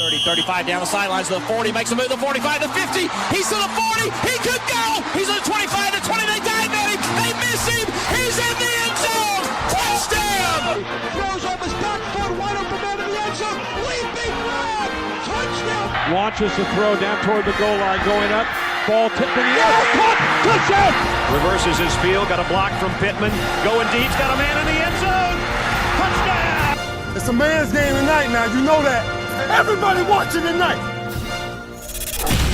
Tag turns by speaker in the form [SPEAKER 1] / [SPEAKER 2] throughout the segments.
[SPEAKER 1] 30, 35 down the sidelines to the 40, makes a move to the 45, the 50, he's to the 40, he could go, he's to the 25, the 20, they dive at him, they miss him, he's in the end zone, touchdown!
[SPEAKER 2] Throws off his back foot, wide open man in the end zone, leaping grab, touchdown!
[SPEAKER 3] Launches the throw down toward the goal line, going up, ball tipped in the air, caught, touchdown!
[SPEAKER 4] Reverses his field, got a block from Pittman, going deep, got a man in the end zone, touchdown!
[SPEAKER 5] It's a man's game tonight now, you know that. Everybody watching tonight.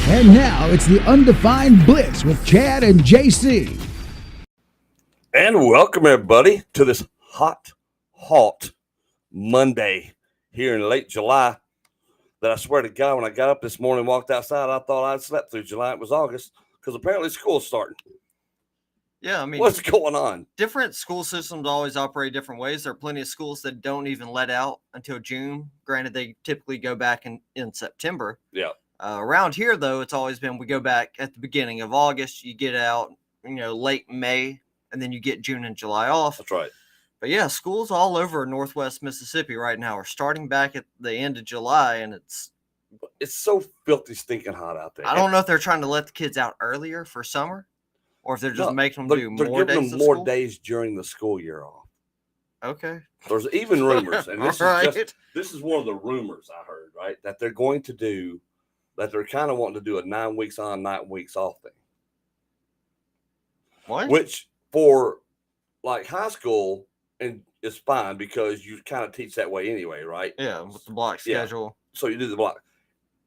[SPEAKER 6] And now it's the Undefined Blitz with Chad and JC.
[SPEAKER 7] And welcome everybody to this hot Monday here in late July. That I swear to God, when I got up this morning and walked outside, I thought I'd slept through July. It was August because apparently school's starting.
[SPEAKER 8] Yeah, I mean,
[SPEAKER 7] what's going on?
[SPEAKER 8] Different school systems always operate different ways. There are plenty of schools that don't even let out until June. Granted, they typically go back in September.
[SPEAKER 7] Yeah.
[SPEAKER 8] Around here, though, it's always been we go back at the beginning of August. You get out, late May, and then you get June and July off.
[SPEAKER 7] That's right.
[SPEAKER 8] But yeah, schools all over Northwest Mississippi right now are starting back at the end of July, and it's
[SPEAKER 7] so filthy stinking hot out there.
[SPEAKER 8] I don't know if they're trying to let the kids out earlier for summer, or if they're just making them do more days.
[SPEAKER 7] They're giving them more days during the school year off.
[SPEAKER 8] Okay.
[SPEAKER 7] There's even rumors, and this
[SPEAKER 8] right.
[SPEAKER 7] this is one of the rumors I heard, right? That they're going to do, that they're kind of wanting to do a 9 weeks on, 9 weeks off thing.
[SPEAKER 8] What?
[SPEAKER 7] Which for like high school and it's fine because you kind of teach that way anyway, right?
[SPEAKER 8] Yeah, with the block schedule.
[SPEAKER 7] Yeah. So you do the block.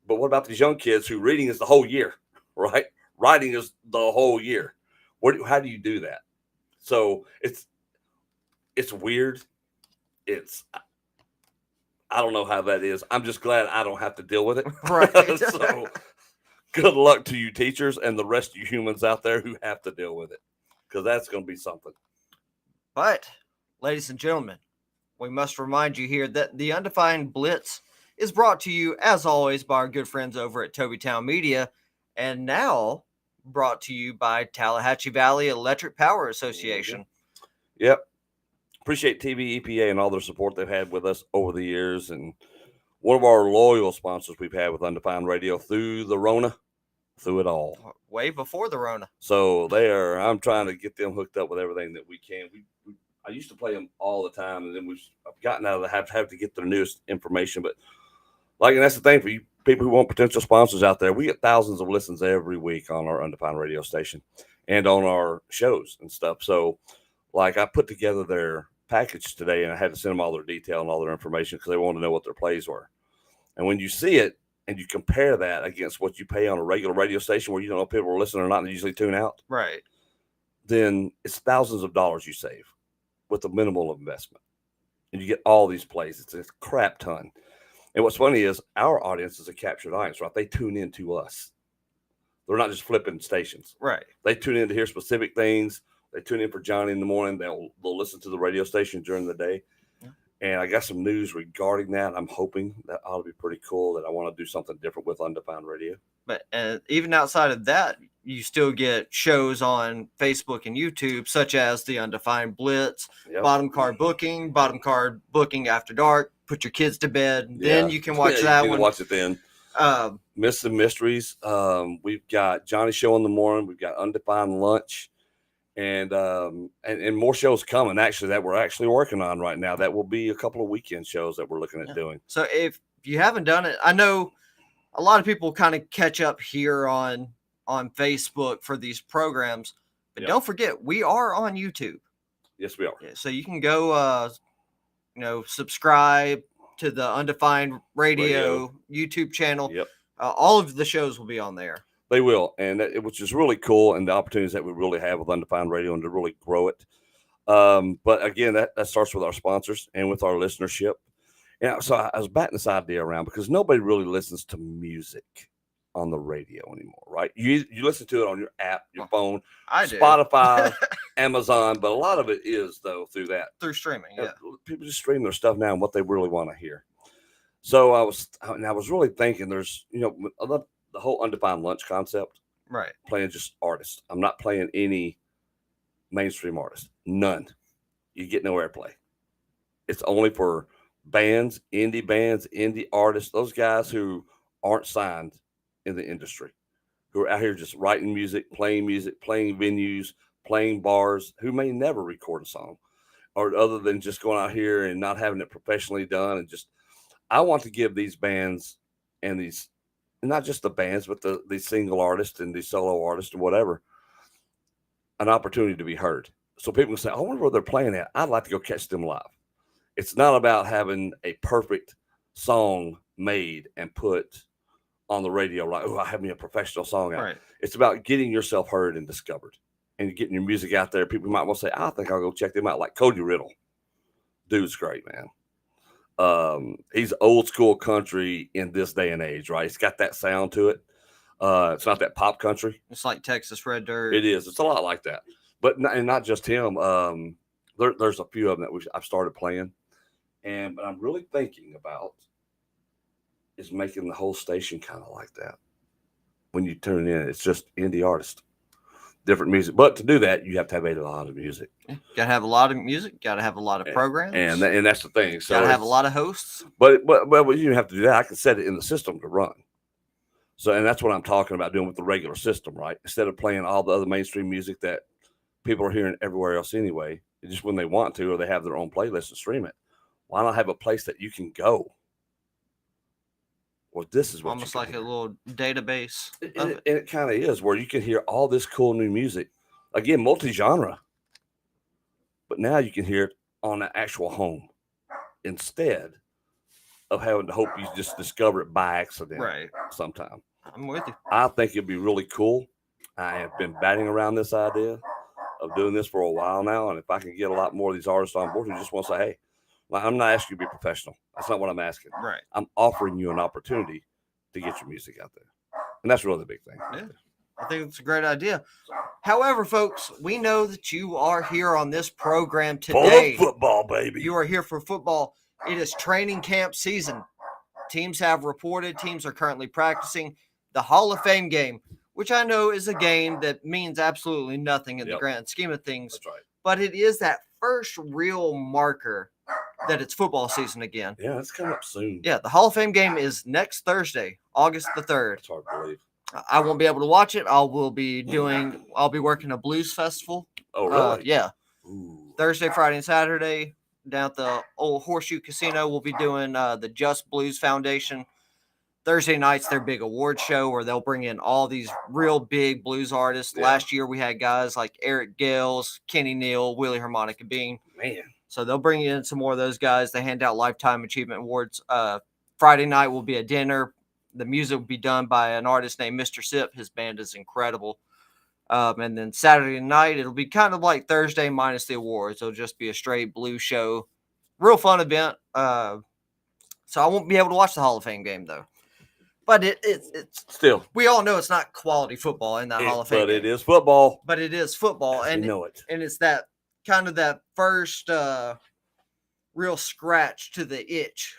[SPEAKER 7] But what about these young kids who reading is the whole year, right? Writing is the whole year. How do you do that? So it's weird. I don't know how that is. I'm just glad I don't have to deal with it.
[SPEAKER 8] Right.
[SPEAKER 7] So good luck to you teachers and the rest of you humans out there who have to deal with it, because that's going to be something.
[SPEAKER 8] But, ladies and gentlemen, we must remind you here that the Undefined Blitz is brought to you, as always, by our good friends over at Tobytown Media, and now brought to you by Tallahatchie Valley Electric Power Association.
[SPEAKER 7] Yep. Appreciate TV, EPA, and all their support they've had with us over the years. And one of our loyal sponsors we've had with Undefined Radio through the Rona, through it all.
[SPEAKER 8] Way before the Rona.
[SPEAKER 7] So I'm trying to get them hooked up with everything that we can. I used to play them all the time, and then I've gotten out of the have to get their newest information. But and that's the thing for you people who want potential sponsors out there. We get thousands of listens every week on our Undefined radio station and on our shows and stuff. So, I put together their package today, and I had to send them all their detail and all their information because they wanted to know what their plays were. And when you see it and you compare that against what you pay on a regular radio station where you don't know if people are listening or not and they usually tune out,
[SPEAKER 8] right? Then
[SPEAKER 7] it's thousands of dollars you save with a minimal investment. And you get all these plays. It's a crap ton. And what's funny is our audience is a captured audience, right? They tune in to us. They're not just flipping stations.
[SPEAKER 8] Right.
[SPEAKER 7] They tune in to hear specific things. They tune in for Johnny in the morning. They'll listen to the radio station during the day. Yeah. And I got some news regarding that. I'm hoping that ought to be pretty cool, that I want to do something different with Undefined Radio.
[SPEAKER 8] But even outside of that, you still get shows on Facebook and YouTube, such as the Undefined Blitz,
[SPEAKER 7] yep.
[SPEAKER 8] Bottom Card Booking After Dark, Put Your Kids to Bed. Then you can watch that one.
[SPEAKER 7] Watch it then. Myths and Mysteries. We've got Johnny Show in the morning. We've got Undefined Lunch. And more shows coming, actually, that we're actually working on right now. That will be a couple of weekend shows that we're looking at doing.
[SPEAKER 8] So if you haven't done it, I know a lot of people kind of catch up here on Facebook for these programs, but don't forget, we are on YouTube.
[SPEAKER 7] Yes, we are.
[SPEAKER 8] Yeah, so you can go, subscribe to the Undefined Radio YouTube channel.
[SPEAKER 7] Yep.
[SPEAKER 8] All of the shows will be on there.
[SPEAKER 7] They will, and which is really cool, and the opportunities that we really have with Undefined Radio and to really grow it. But again, that starts with our sponsors and with our listenership. So I was batting this idea around because nobody really listens to music on the radio anymore, right? You listen to it on your app, your phone, Spotify, Amazon, but a lot of it is though through
[SPEAKER 8] streaming.
[SPEAKER 7] Yeah, people just stream their stuff now and what they really want to hear. So I was really thinking, there's the whole Undefined Lunch concept,
[SPEAKER 8] right?
[SPEAKER 7] Playing just artists. I'm not playing any mainstream artists. None. You get no airplay. It's only for bands, indie artists, those guys who aren't signed in the industry, who are out here just writing music, playing venues, playing bars, who may never record a song, or other than just going out here and not having it professionally done. And just, I want to give these bands and these, not just the bands, but these single artists and these solo artists and whatever, an opportunity to be heard. So people can say, I wonder where they're playing at. I'd like to go catch them live. It's not about having a perfect song made and put on the radio, like, oh, I have me a professional song out.
[SPEAKER 8] Right.
[SPEAKER 7] It's about getting yourself heard and discovered and getting your music out there. People might want to say, I think I'll go check them out. Like Cody Riddle. Dude's great, man. He's old school country in this day and age, right? He's got that sound to it. It's not that pop country.
[SPEAKER 8] It's like Texas Red Dirt.
[SPEAKER 7] It is. It's a lot like that. But not just him. There's a few of them that I've started playing. But I'm really thinking about is making the whole station kind of like that. When you tune in, it's just indie artists, different music. But to do that, you have to have a lot of music.
[SPEAKER 8] Yeah, got to have a lot of music. Got to have a lot of programs.
[SPEAKER 7] And that's the thing. So
[SPEAKER 8] got to have a lot of hosts.
[SPEAKER 7] But you don't have to do that. I can set it in the system to run. So, and that's what I'm talking about doing with the regular system, right? Instead of playing all the other mainstream music that people are hearing everywhere else anyway, just when they want to, or they have their own playlist and stream it. Why not have a place that you can go? Well, this is what
[SPEAKER 8] almost like a little database.
[SPEAKER 7] And it kind of is, where you can hear all this cool new music. Again, multi-genre. But now you can hear it on an actual home instead of having to hope you just discover it by accident sometime.
[SPEAKER 8] I'm with you.
[SPEAKER 7] I think it'd be really cool. I have been batting around this idea of doing this for a while now. And if I can get a lot more of these artists on board who just want to say, hey, I'm not asking you to be professional. That's not what I'm asking.
[SPEAKER 8] Right.
[SPEAKER 7] I'm offering you an opportunity to get your music out there. And that's really the big thing.
[SPEAKER 8] Yeah. I think it's a great idea. However, folks, we know that you are here on this program today.
[SPEAKER 7] Full of football, baby.
[SPEAKER 8] You are here for football. It is training camp season. Teams have reported. Teams are currently practicing. The Hall of Fame game, which I know is a game that means absolutely nothing in the grand scheme of things.
[SPEAKER 7] That's right.
[SPEAKER 8] But it is that first real marker that it's football season again.
[SPEAKER 7] Yeah, it's coming up soon.
[SPEAKER 8] Yeah, the Hall of Fame game is next Thursday, August the 3rd.
[SPEAKER 7] It's hard to believe.
[SPEAKER 8] I won't be able to watch it. I'll be working a blues festival.
[SPEAKER 7] Oh, really?
[SPEAKER 8] Yeah.
[SPEAKER 7] Ooh.
[SPEAKER 8] Thursday, Friday, and Saturday down at the old Horseshoe Casino. We'll be doing the Just Blues Foundation. Thursday night's their big award show where they'll bring in all these real big blues artists. Yeah. Last year we had guys like Eric Gales, Kenny Neal, Willie Harmonica Bean.
[SPEAKER 7] Man.
[SPEAKER 8] So they'll bring in some more of those guys. They hand out Lifetime Achievement Awards. Friday night will be a dinner. The music will be done by an artist named Mr. Sip. His band is incredible. And then Saturday night, it'll be kind of like Thursday minus the awards. It'll just be a straight blues show. Real fun event. So I won't be able to watch the Hall of Fame game, though. But it's
[SPEAKER 7] still,
[SPEAKER 8] we all know it's not quality football in that Hall of Fame.
[SPEAKER 7] But it is football.
[SPEAKER 8] But it is football. And
[SPEAKER 7] you know it.
[SPEAKER 8] And it's that kind of that first real scratch to the itch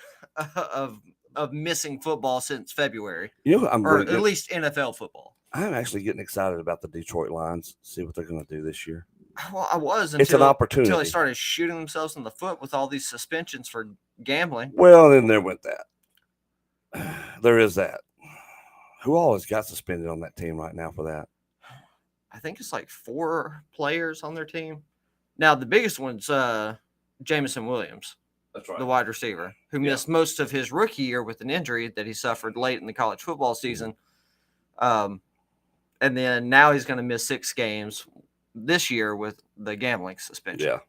[SPEAKER 8] of missing football since February.
[SPEAKER 7] You know,
[SPEAKER 8] or at least NFL football.
[SPEAKER 7] I'm actually getting excited about the Detroit Lions. See what they're going to do this year.
[SPEAKER 8] Well, I was
[SPEAKER 7] it's an opportunity
[SPEAKER 8] until they started shooting themselves in the foot with all these suspensions for gambling.
[SPEAKER 7] Well, then there went that. There is that. Who always got suspended on that team right now for that?
[SPEAKER 8] I think it's like 4 players on their team. Now, the biggest one's Jameson Williams.
[SPEAKER 7] That's right.
[SPEAKER 8] The wide receiver who missed most of his rookie year with an injury that he suffered late in the college football season. And then now he's going to miss 6 games this year with the gambling suspension.
[SPEAKER 7] Yeah.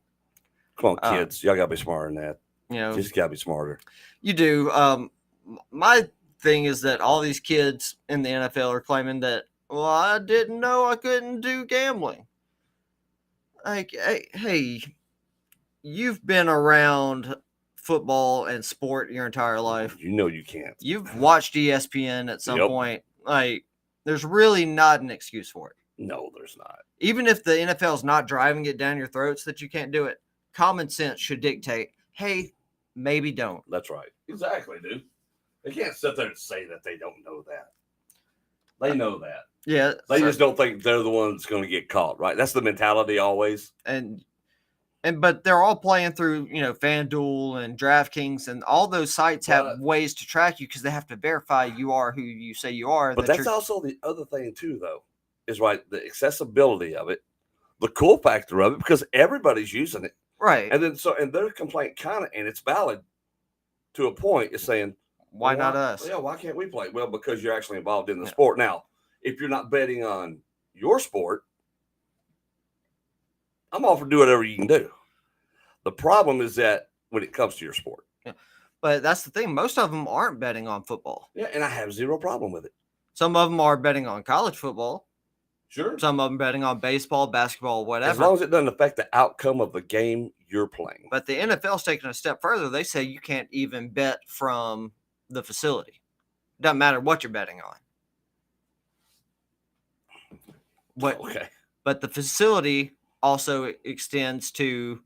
[SPEAKER 7] Come on, kids. Y'all got to be smarter than that.
[SPEAKER 8] You know,
[SPEAKER 7] just got to be smarter.
[SPEAKER 8] You do. My thing is that all these kids in the NFL are claiming that, well, I didn't know I couldn't do gambling. Like, hey, you've been around football and sport your entire life.
[SPEAKER 7] You know you can't.
[SPEAKER 8] You've watched ESPN at some point. Like, there's really not an excuse for it.
[SPEAKER 7] No, there's not.
[SPEAKER 8] Even if the NFL is not driving it down your throats that you can't do it, common sense should dictate, hey, maybe don't.
[SPEAKER 7] That's right. Exactly, dude. They can't sit there and say that they don't know that. They know that.
[SPEAKER 8] Yeah.
[SPEAKER 7] They just don't think they're the ones going to get caught, right? That's the mentality always.
[SPEAKER 8] And But they're all playing through, FanDuel and DraftKings, and all those sites have ways to track you because they have to verify you are who you say you are.
[SPEAKER 7] But that's also the other thing too, though, is right, the accessibility of it, the cool factor of it, because everybody's using it,
[SPEAKER 8] right?
[SPEAKER 7] And then and their complaint kind of, and it's valid to a point, is saying,
[SPEAKER 8] why not us?
[SPEAKER 7] Yeah, why can't we play? Well, because you're actually involved in the sport. Now, if you're not betting on your sport, I'm all for do whatever you can do. The problem is that when it comes to your sport.
[SPEAKER 8] Yeah. But that's the thing. Most of them aren't betting on football.
[SPEAKER 7] Yeah, and I have zero problem with it.
[SPEAKER 8] Some of them are betting on college football.
[SPEAKER 7] Sure.
[SPEAKER 8] Some of them betting on baseball, basketball, whatever.
[SPEAKER 7] As long as it doesn't affect the outcome of the game you're playing.
[SPEAKER 8] But the NFL's taking a step further. They say you can't even bet from the facility. Doesn't matter what you're betting on.
[SPEAKER 7] Okay.
[SPEAKER 8] But the facility also extends to,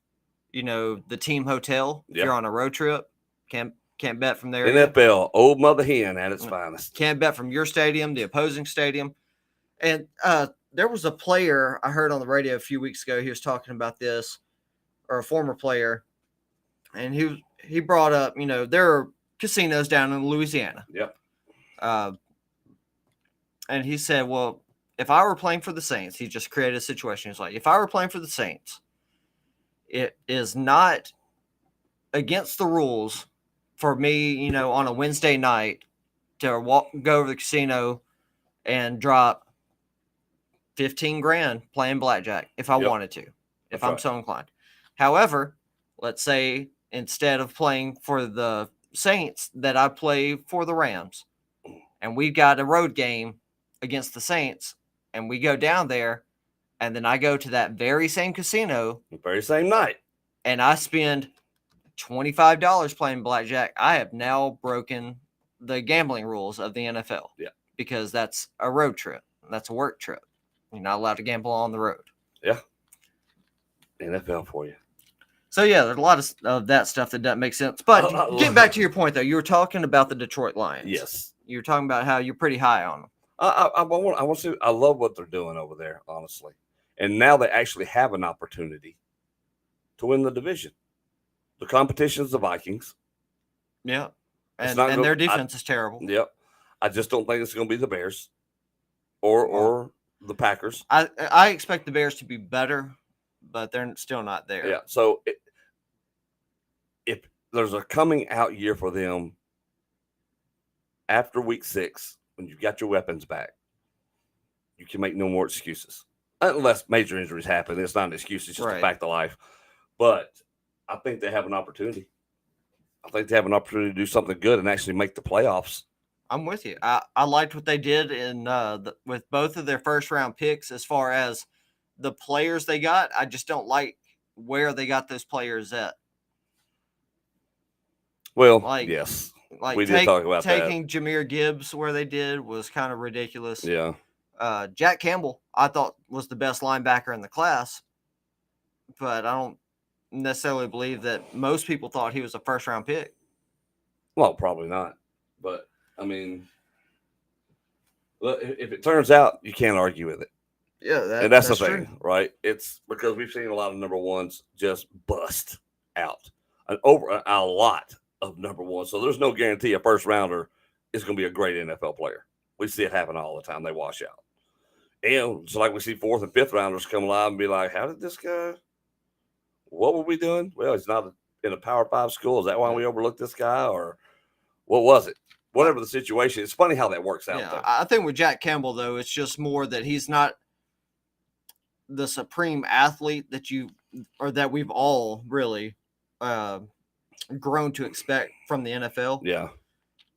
[SPEAKER 8] the team hotel. If you're on a road trip, can't bet from there.
[SPEAKER 7] NFL, old mother hen at its finest.
[SPEAKER 8] Can't bet from your stadium, the opposing stadium. And there was a player I heard on the radio a few weeks ago. He was talking about this, or a former player, and he brought up, there are casinos down in Louisiana.
[SPEAKER 7] Yep.
[SPEAKER 8] And he said, well, if I were playing for the Saints, he just created a situation. He's like, if I were playing for the Saints, it is not against the rules for me, on a Wednesday night to go over to the casino and drop 15 grand playing blackjack if I wanted to, if I'm so inclined. However, let's say instead of playing for the Saints, that I play for the Rams, and we got a road game against the Saints, and we go down there, and then I go to that very same casino,
[SPEAKER 7] the very same night,
[SPEAKER 8] and I spend $25 playing blackjack. I have now broken the gambling rules of the NFL.
[SPEAKER 7] Yeah. Because
[SPEAKER 8] that's a road trip. That's a work trip. You're not allowed to gamble on the road.
[SPEAKER 7] Yeah. NFL for you.
[SPEAKER 8] So, yeah, there's a lot of that stuff that doesn't make sense. But get back to your point, though. You were talking about the Detroit Lions.
[SPEAKER 7] Yes.
[SPEAKER 8] You were talking about how you're pretty high on them.
[SPEAKER 7] I want to. I love what they're doing over there, honestly. And now they actually have an opportunity to win the division. The competition is the Vikings.
[SPEAKER 8] Yeah. And their defense is terrible.
[SPEAKER 7] Yep. I just don't think it's going to be the Bears or the Packers.
[SPEAKER 8] I expect the Bears to be better, but they're still not there.
[SPEAKER 7] Yeah. So if there's a coming out year for them after week 6, when you've got your weapons back, you can make no more excuses. Unless major injuries happen. It's not an excuse. It's just a fact of life. But I think they have an opportunity. I think they have an opportunity to do something good and actually make the playoffs.
[SPEAKER 8] I'm with you. I liked what they did with both of their first-round picks as far as the players they got. I just don't like where they got those players at.
[SPEAKER 7] Well, yes.
[SPEAKER 8] We did talk about taking Jahmyr Gibbs where they did was kind of ridiculous.
[SPEAKER 7] Yeah.
[SPEAKER 8] Jack Campbell, I thought, was the best linebacker in the class, but I don't necessarily believe that most people thought he was a first-round pick.
[SPEAKER 7] Well, probably not. But, I mean, if it turns out, you can't argue with it.
[SPEAKER 8] Yeah,
[SPEAKER 7] and that's the thing, true. Right? It's because we've seen a lot of number ones just bust out. Over a lot of number ones. So there's no guarantee a first-rounder is going to be a great NFL player. We see it happen all the time. They wash out. And it's like we see 4th and 5th rounders come alive and be like, how did this guy – what were we doing? Well, he's not in a Power 5 school. Is that why we overlooked this guy? Or what was it? Whatever the situation. It's funny how that works out.
[SPEAKER 8] Yeah, I think with Jack Campbell, though, it's just more that he's not the supreme athlete that we've all really grown to expect from the NFL.
[SPEAKER 7] Yeah.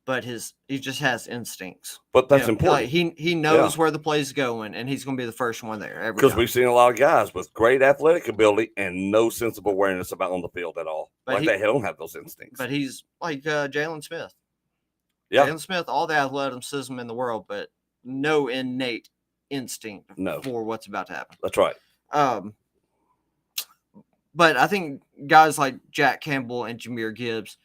[SPEAKER 8] But he just has instincts.
[SPEAKER 7] But that's important.
[SPEAKER 8] Like he knows where the play's going, and he's going to be the first one there.
[SPEAKER 7] Because we've seen a lot of guys with great athletic ability and no sense of awareness about on the field at all. But they don't have those instincts.
[SPEAKER 8] But he's like Jalen Smith.
[SPEAKER 7] Yeah.
[SPEAKER 8] Jalen Smith, all the athleticism in the world, but no innate instinct for what's about to happen.
[SPEAKER 7] That's right.
[SPEAKER 8] But I think guys like Jack Campbell and Jahmyr Gibbs,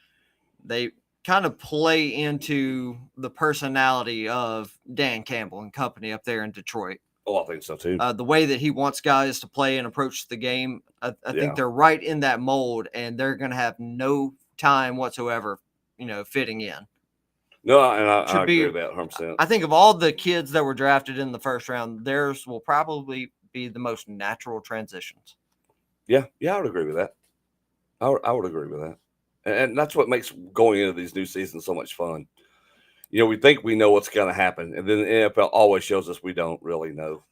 [SPEAKER 8] they kind of play into the personality of Dan Campbell and company up there in Detroit.
[SPEAKER 7] Oh, I think so too.
[SPEAKER 8] The way that he wants guys to play and approach the game, I think they're right in that mold, and they're going to have no time whatsoever, fitting in.
[SPEAKER 7] No, and I agree with that 100%.
[SPEAKER 8] I think of all the kids that were drafted in the first round, theirs will probably be the most natural transitions.
[SPEAKER 7] Yeah, I would agree with that. I would agree with that. And that's what makes going into these new seasons so much fun. We think we know what's going to happen, and then the NFL always shows us we don't really know.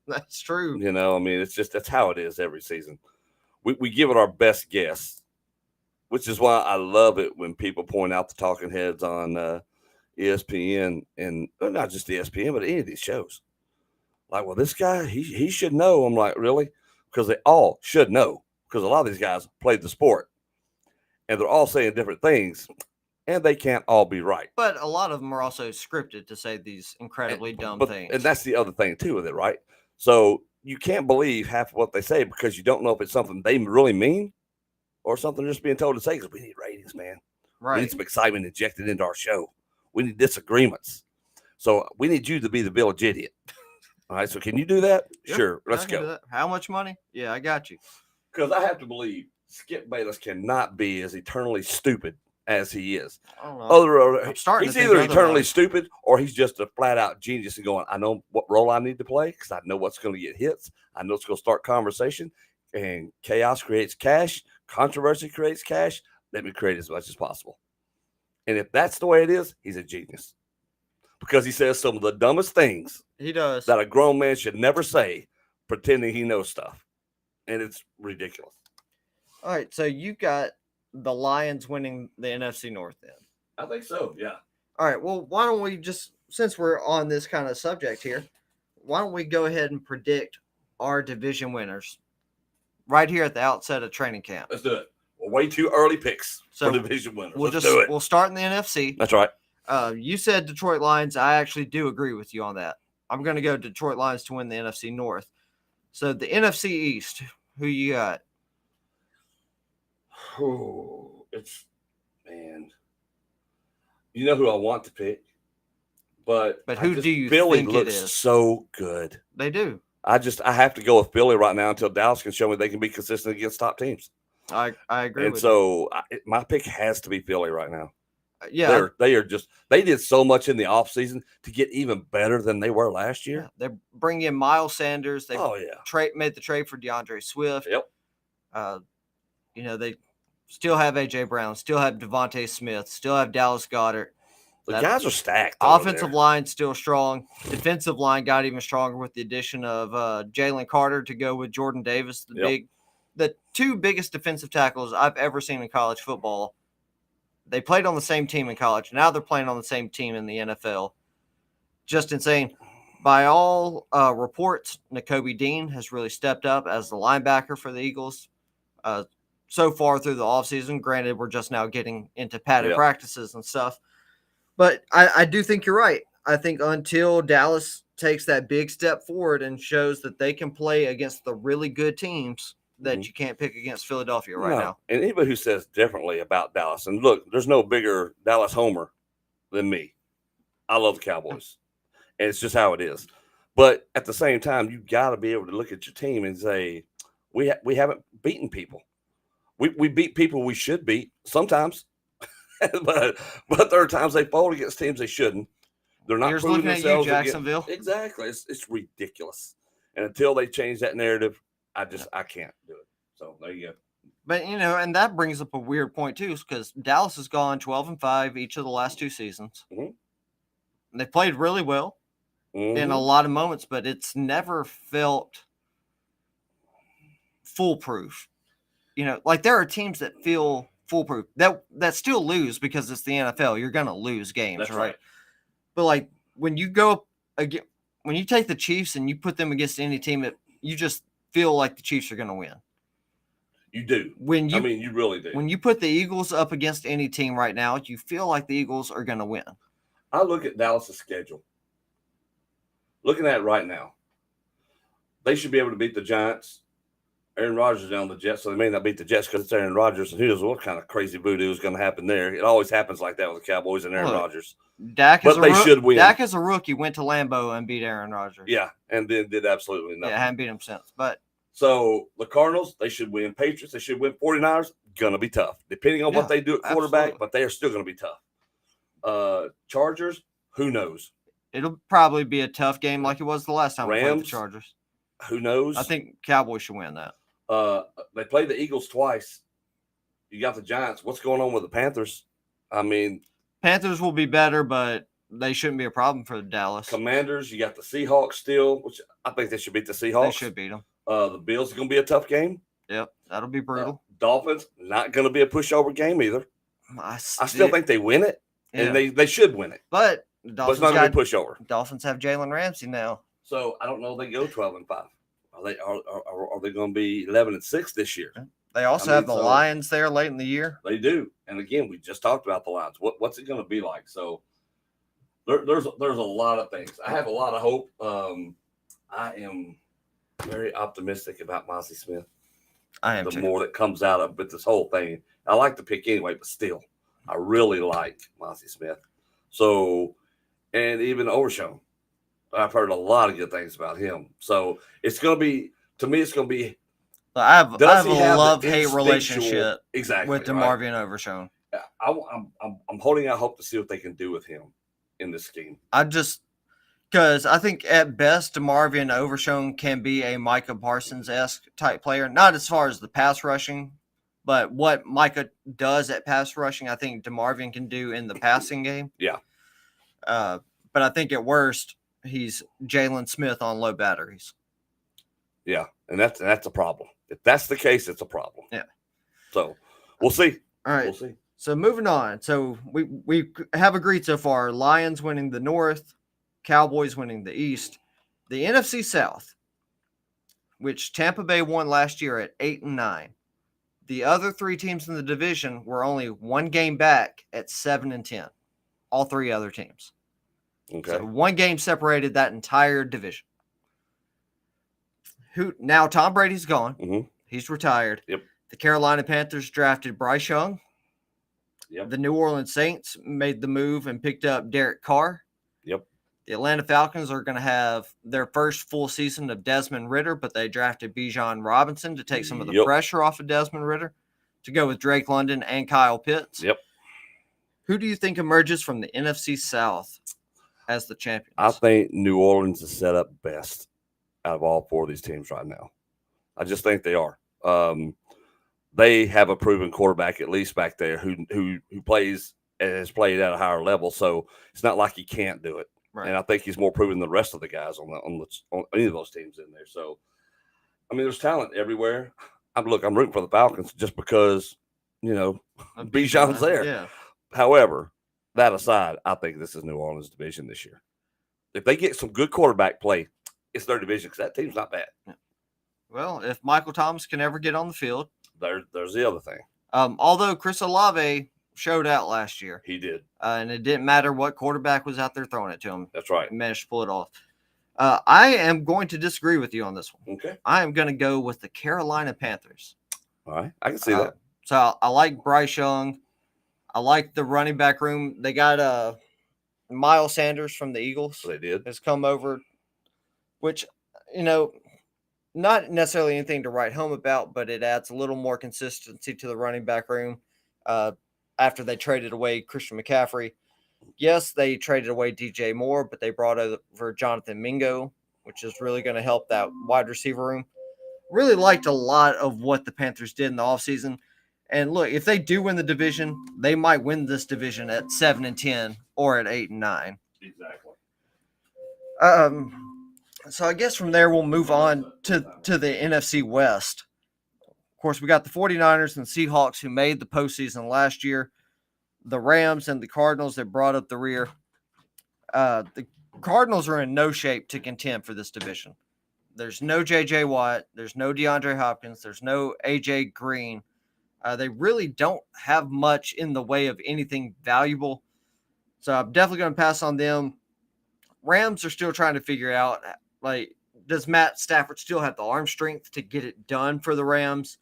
[SPEAKER 8] That's true.
[SPEAKER 7] That's how it is every season. We give it our best guess, which is why I love it when people point out the talking heads on ESPN, and not just ESPN, but any of these shows. Like, well, this guy, he should know. I'm like, really? Because they all should know, because a lot of these guys played the sport, and they're all saying different things, and they can't all be right.
[SPEAKER 8] But a lot of them are also scripted to say these incredibly dumb things.
[SPEAKER 7] And that's the other thing, too, with it, right? So you can't believe half of what they say because you don't know if it's something they really mean or something they're just being told to say, because we need ratings, man.
[SPEAKER 8] Right.
[SPEAKER 7] We need some excitement injected into our show. We need disagreements. So we need you to be the village idiot. All right, so can you do that?
[SPEAKER 8] Yep,
[SPEAKER 7] Sure, let's go.
[SPEAKER 8] How much money? Yeah, I got you.
[SPEAKER 7] Because I have to believe Skip Bayless cannot be as eternally stupid as he is.
[SPEAKER 8] I don't know.
[SPEAKER 7] He's either eternally stupid or he's just a flat-out genius and going, I know what role I need to play because I know what's going to get hits. I know it's going to start conversation, and chaos creates cash. Controversy creates cash. Let me create as much as possible. And if that's the way it is, he's a genius. Because he says some of the dumbest things
[SPEAKER 8] he does
[SPEAKER 7] that a grown man should never say, pretending he knows stuff. And it's ridiculous.
[SPEAKER 8] All right, so you got the Lions winning the NFC North then.
[SPEAKER 7] I think so, yeah.
[SPEAKER 8] All right, well, why don't we just, since we're on this kind of subject here, why don't we go ahead and predict our division winners right here at the outset of training camp?
[SPEAKER 7] Let's do it. Well, way too early picks for division winners. Let's do it.
[SPEAKER 8] We'll start in the NFC.
[SPEAKER 7] That's right.
[SPEAKER 8] You said Detroit Lions. I actually do agree with you on that. I'm going to go Detroit Lions to win the NFC North. So the NFC East, who you got?
[SPEAKER 7] Oh, man. You know who I want to pick, but
[SPEAKER 8] who do you
[SPEAKER 7] Philly
[SPEAKER 8] think
[SPEAKER 7] looks
[SPEAKER 8] it is?
[SPEAKER 7] So good.
[SPEAKER 8] They do.
[SPEAKER 7] I have to go with Philly right now until Dallas can show me they can be consistent against top teams.
[SPEAKER 8] I agree.
[SPEAKER 7] And so my pick has to be Philly right now.
[SPEAKER 8] Yeah,
[SPEAKER 7] they did so much in the offseason to get even better than they were last year.
[SPEAKER 8] Yeah, they bring in Miles Sanders. They made the trade for DeAndre Swift.
[SPEAKER 7] Yep.
[SPEAKER 8] They still have AJ Brown, still have Devontae Smith, still have Dallas Goedert.
[SPEAKER 7] The guys are stacked.
[SPEAKER 8] Offensive line still strong. Defensive line got even stronger with the addition of Jalen Carter to go with Jordan Davis. The two biggest defensive tackles I've ever seen in college football. They played on the same team in college. Now they're playing on the same team in the NFL. Just insane. By all reports, Nakobe Dean has really stepped up as the linebacker for the Eagles so far through the offseason. Granted, we're just now getting into padded practices and stuff. But I do think you're right. I think until Dallas takes that big step forward and shows that they can play against the really good teams, that you can't pick against Philadelphia now.
[SPEAKER 7] And anybody who says differently about Dallas, and look, there's no bigger Dallas homer than me. I love the Cowboys, and it's just how it is. But at the same time, you got to be able to look at your team and say, we haven't beaten people. We beat people we should beat sometimes, but there are times they fold against teams they shouldn't. They're not proving themselves.
[SPEAKER 8] Jacksonville.
[SPEAKER 7] Exactly. It's ridiculous. And until they change that narrative, I can't do it. So there you go.
[SPEAKER 8] But, and that brings up a weird point, too, because Dallas has gone 12-5 each of the last two seasons.
[SPEAKER 7] Mm-hmm.
[SPEAKER 8] And they played really well in a lot of moments, but it's never felt foolproof. Like there are teams that feel foolproof that still lose because it's the NFL. You're going to lose games,
[SPEAKER 7] That's
[SPEAKER 8] right? But, like, when you go again, when you take the Chiefs and you put them against any team, you just feel like the Chiefs are going to win.
[SPEAKER 7] You do. You really do.
[SPEAKER 8] When you put the Eagles up against any team right now, you feel like the Eagles are going to win.
[SPEAKER 7] I look at Dallas' schedule. Looking at it right now, they should be able to beat the Giants, Aaron Rodgers is on the Jets, so they may not beat the Jets because it's Aaron Rodgers, and who knows what kind of crazy voodoo is going to happen there. It always happens like that with the Cowboys and Aaron Rodgers.
[SPEAKER 8] Dak
[SPEAKER 7] should win.
[SPEAKER 8] Dak as a rookie went to Lambeau and beat Aaron Rodgers.
[SPEAKER 7] Yeah, and then did absolutely nothing.
[SPEAKER 8] Yeah, haven't beat him since. But
[SPEAKER 7] so the Cardinals, they should win. Patriots, they should win. 49ers, going to be tough, depending on what they do at quarterback, absolutely. But they are still going to be tough. Chargers, who knows?
[SPEAKER 8] It'll probably be a tough game like it was the last time we played the Chargers.
[SPEAKER 7] Who knows?
[SPEAKER 8] I think Cowboys should win that.
[SPEAKER 7] They played the Eagles twice. You got the Giants. What's going on with the Panthers? I mean,
[SPEAKER 8] Panthers will be better, but they shouldn't be a problem for Dallas.
[SPEAKER 7] Commanders, you got the Seahawks still, which I think they should beat the Seahawks.
[SPEAKER 8] They should beat them.
[SPEAKER 7] The Bills are going to be a tough game.
[SPEAKER 8] Yep, that'll be brutal.
[SPEAKER 7] Dolphins, not going to be a pushover game either. I still think they win it, and they should win it.
[SPEAKER 8] But
[SPEAKER 7] it's not going to be a pushover.
[SPEAKER 8] Dolphins have Jalen Ramsey now.
[SPEAKER 7] So I don't know if they go 12-5. Are they going to be 11-6 this year?
[SPEAKER 8] They also have the Lions there late in the year.
[SPEAKER 7] They do, and again, we just talked about the Lions. What's it going to be like? So there's a lot of things. I have a lot of hope. I am very optimistic about Mossy Smith.
[SPEAKER 8] I am
[SPEAKER 7] the more that comes out of this whole thing. I like the pick anyway, but still, I really like Mossy Smith. So, and even Overshown. I've heard a lot of good things about him. So it's going to be, to me, it's going to be.
[SPEAKER 8] I have a love-hate relationship with DeMarvion Overshown.
[SPEAKER 7] I'm holding out hope to see what they can do with him in this scheme.
[SPEAKER 8] Because I think at best, DeMarvion Overshown can be a Micah Parsons-esque type player. Not as far as the pass rushing, but what Micah does at pass rushing, I think DeMarvion can do in the passing game.
[SPEAKER 7] Yeah.
[SPEAKER 8] But I think at worst, he's Jalen Smith on low batteries.
[SPEAKER 7] Yeah, and that's a problem. If that's the case, it's a problem.
[SPEAKER 8] Yeah.
[SPEAKER 7] So we'll see.
[SPEAKER 8] All right.
[SPEAKER 7] We'll see.
[SPEAKER 8] So moving on. So we have agreed so far. Lions winning the North, Cowboys winning the East. The NFC South, which Tampa Bay won last year at 8-9. The other three teams in the division were only one game back at 7-10. All three other teams.
[SPEAKER 7] Okay.
[SPEAKER 8] So one game separated that entire division. Now Tom Brady's gone.
[SPEAKER 7] Mm-hmm.
[SPEAKER 8] He's retired.
[SPEAKER 7] Yep.
[SPEAKER 8] The Carolina Panthers drafted Bryce Young.
[SPEAKER 7] Yep.
[SPEAKER 8] The New Orleans Saints made the move and picked up Derek Carr.
[SPEAKER 7] Yep.
[SPEAKER 8] The Atlanta Falcons are going to have their first full season of Desmond Ridder, but they drafted Bijan Robinson to take some of the pressure off of Desmond Ridder to go with Drake London and Kyle Pitts.
[SPEAKER 7] Yep.
[SPEAKER 8] Who do you think emerges from the NFC South as the champions?
[SPEAKER 7] I think New Orleans is set up best out of all four of these teams right now. I just think they are. They have a proven quarterback, at least back there, who plays and has played at a higher level. So it's not like he can't do it. Right. And I think he's more proven than the rest of the guys on any of those teams in there. So, I mean, there's talent everywhere. I'm rooting for the Falcons just because, Bijan's there.
[SPEAKER 8] Yeah.
[SPEAKER 7] However, that aside, I think this is New Orleans' division this year. If they get some good quarterback play, it's their division because that team's not bad.
[SPEAKER 8] Yeah. Well, if Michael Thomas can ever get on the field.
[SPEAKER 7] There's the other thing.
[SPEAKER 8] Although Chris Olave showed out last year.
[SPEAKER 7] He did.
[SPEAKER 8] And it didn't matter what quarterback was out there throwing it to him.
[SPEAKER 7] That's right.
[SPEAKER 8] He managed to pull it off. I am going to disagree with you on this one.
[SPEAKER 7] Okay.
[SPEAKER 8] I am going to go with the Carolina Panthers.
[SPEAKER 7] All right. I can see that.
[SPEAKER 8] So I like Bryce Young. I like the running back room. They got Miles Sanders from the Eagles.
[SPEAKER 7] They did.
[SPEAKER 8] Has come over, which, not necessarily anything to write home about, but it adds a little more consistency to the running back room after they traded away Christian McCaffrey. Yes, they traded away DJ Moore, but they brought over Jonathan Mingo, which is really going to help that wide receiver room. Really liked a lot of what the Panthers did in the offseason. And look, if they do win the division, they might win this division at 7-10 or at 8-9.
[SPEAKER 7] Exactly.
[SPEAKER 8] So I guess from there we'll move on to the NFC West. Of course, we got the 49ers and Seahawks who made the postseason last year. The Rams and the Cardinals that brought up the rear. The Cardinals are in no shape to contend for this division. There's no J.J. Watt. There's no DeAndre Hopkins. There's no A.J. Green. They really don't have much in the way of anything valuable. So I'm definitely going to pass on them. Rams are still trying to figure out, does Matt Stafford still have the arm strength to get it done for the Rams?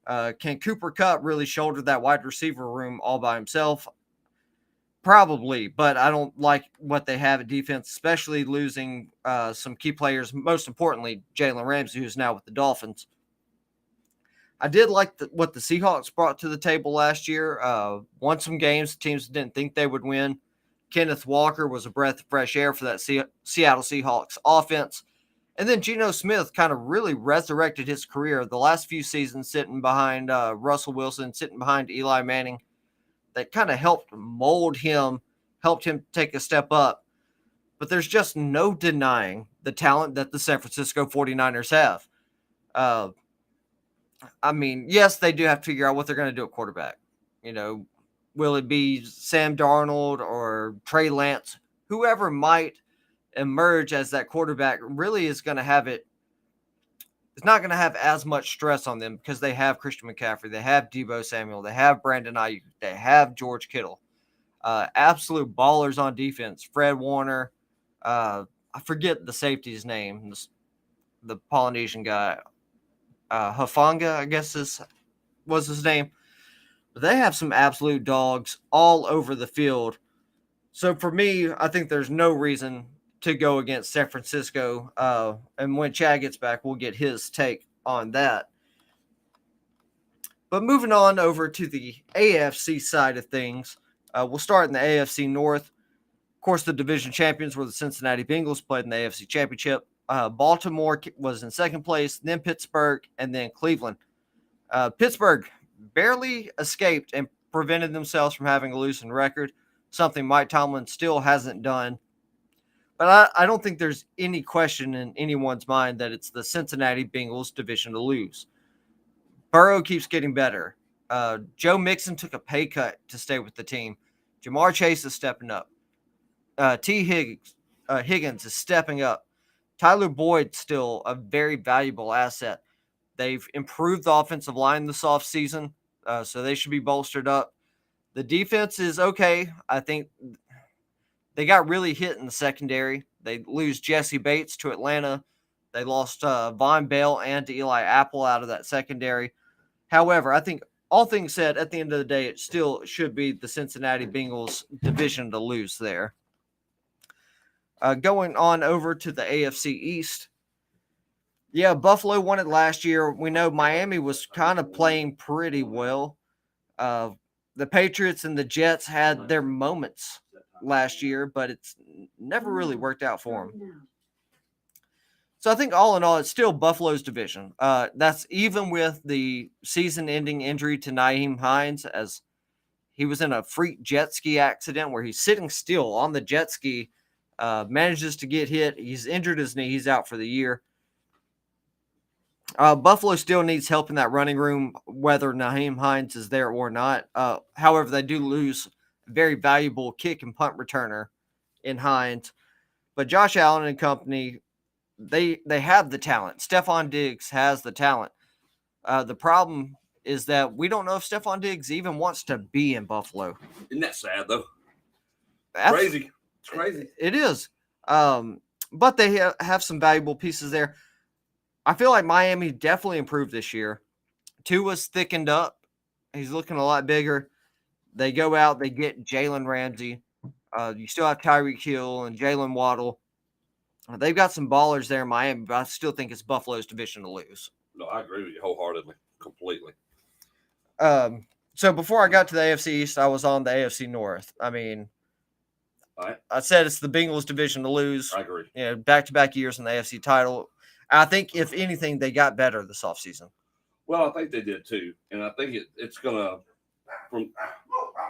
[SPEAKER 8] Can Cooper Kupp really shoulder that wide receiver room all by himself? Probably, but I don't like what they have at defense, especially losing some key players, most importantly, Jalen Ramsey, who's now with the Dolphins. I did like what the Seahawks brought to the table last year. Won some games teams didn't think they would win. Kenneth Walker was a breath of fresh air for that Seattle Seahawks offense. And then Geno Smith kind of really resurrected his career the last few seasons, sitting behind Russell Wilson, sitting behind Eli Manning. That kind of helped mold him, helped him take a step up. But there's just no denying the talent that the San Francisco 49ers have. I mean, yes, they do have to figure out what they're going to do at quarterback. You know, will it be Sam Darnold or Trey Lance? Whoever might emerge as that quarterback really is going to have it. It's not going to have as much stress on them because they have Christian McCaffrey, they have Deebo Samuel, they have Brandon Ayuk, they have George Kittle. Absolute ballers on defense. Fred Warner. I forget the safety's name. The Polynesian guy. Hufanga, I guess was his name. But they have some absolute dogs all over the field. So for me, I think there's no reason to go against San Francisco. And when Chad gets back, we'll get his take on that. But moving on over to the AFC side of things, we'll start in the AFC North. Of course, the division champions were the Cincinnati Bengals, played in the AFC Championship. Baltimore was in second place, then Pittsburgh, and then Cleveland. Pittsburgh barely escaped and prevented themselves from having a losing record, something Mike Tomlin still hasn't done. But I don't think there's any question in anyone's mind that it's the Cincinnati Bengals division to lose. Burrow keeps getting better. Joe Mixon took a pay cut to stay with the team. Jamar Chase is stepping up. Higgins is stepping up. Tyler Boyd's still a very valuable asset. They've improved the offensive line this offseason, so they should be bolstered up. The defense is okay. I think they got really hit in the secondary. They lose Jesse Bates to Atlanta. They lost Von Bell and Eli Apple out of that secondary. However, I think all things said, at the end of the day, it still should be the Cincinnati Bengals division to lose there. Going on over to the AFC East. Yeah, Buffalo won it last year. We know Miami was kind of playing pretty well. The Patriots and the Jets had their moments last year, but it's never really worked out for them. So I think all in all, it's still Buffalo's division. That's even with the season-ending injury to Nyheim Hines, as he was in a freak jet ski accident where he's sitting still on the jet ski, manages to get hit. He's injured his knee. He's out for the year. Buffalo still needs help in that running room, whether Nyheim Hines is there or not. However, they do lose a very valuable kick and punt returner in Hines. But Josh Allen and company, they have the talent. Stephon Diggs has the talent. The problem is that we don't know if Stephon Diggs even wants to be in Buffalo.
[SPEAKER 7] Isn't that sad, though?
[SPEAKER 8] Crazy.
[SPEAKER 7] It's crazy.
[SPEAKER 8] It is. But they have some valuable pieces there. I feel like Miami definitely improved this year. Tua's thickened up. He's looking a lot bigger. They go out, they get Jalen Ramsey. You still have Tyreek Hill and Jalen Waddle. They've got some ballers there in Miami, but I still think it's Buffalo's division to lose.
[SPEAKER 7] No, I agree with you wholeheartedly, completely.
[SPEAKER 8] So before I got to the AFC East, I was on the AFC North. I mean,
[SPEAKER 7] right.
[SPEAKER 8] I said it's the Bengals division to lose.
[SPEAKER 7] I agree.
[SPEAKER 8] You know, back-to-back years in the AFC title. I think, if anything, they got better this offseason.
[SPEAKER 7] Well, I think they did too. And I think it's going to,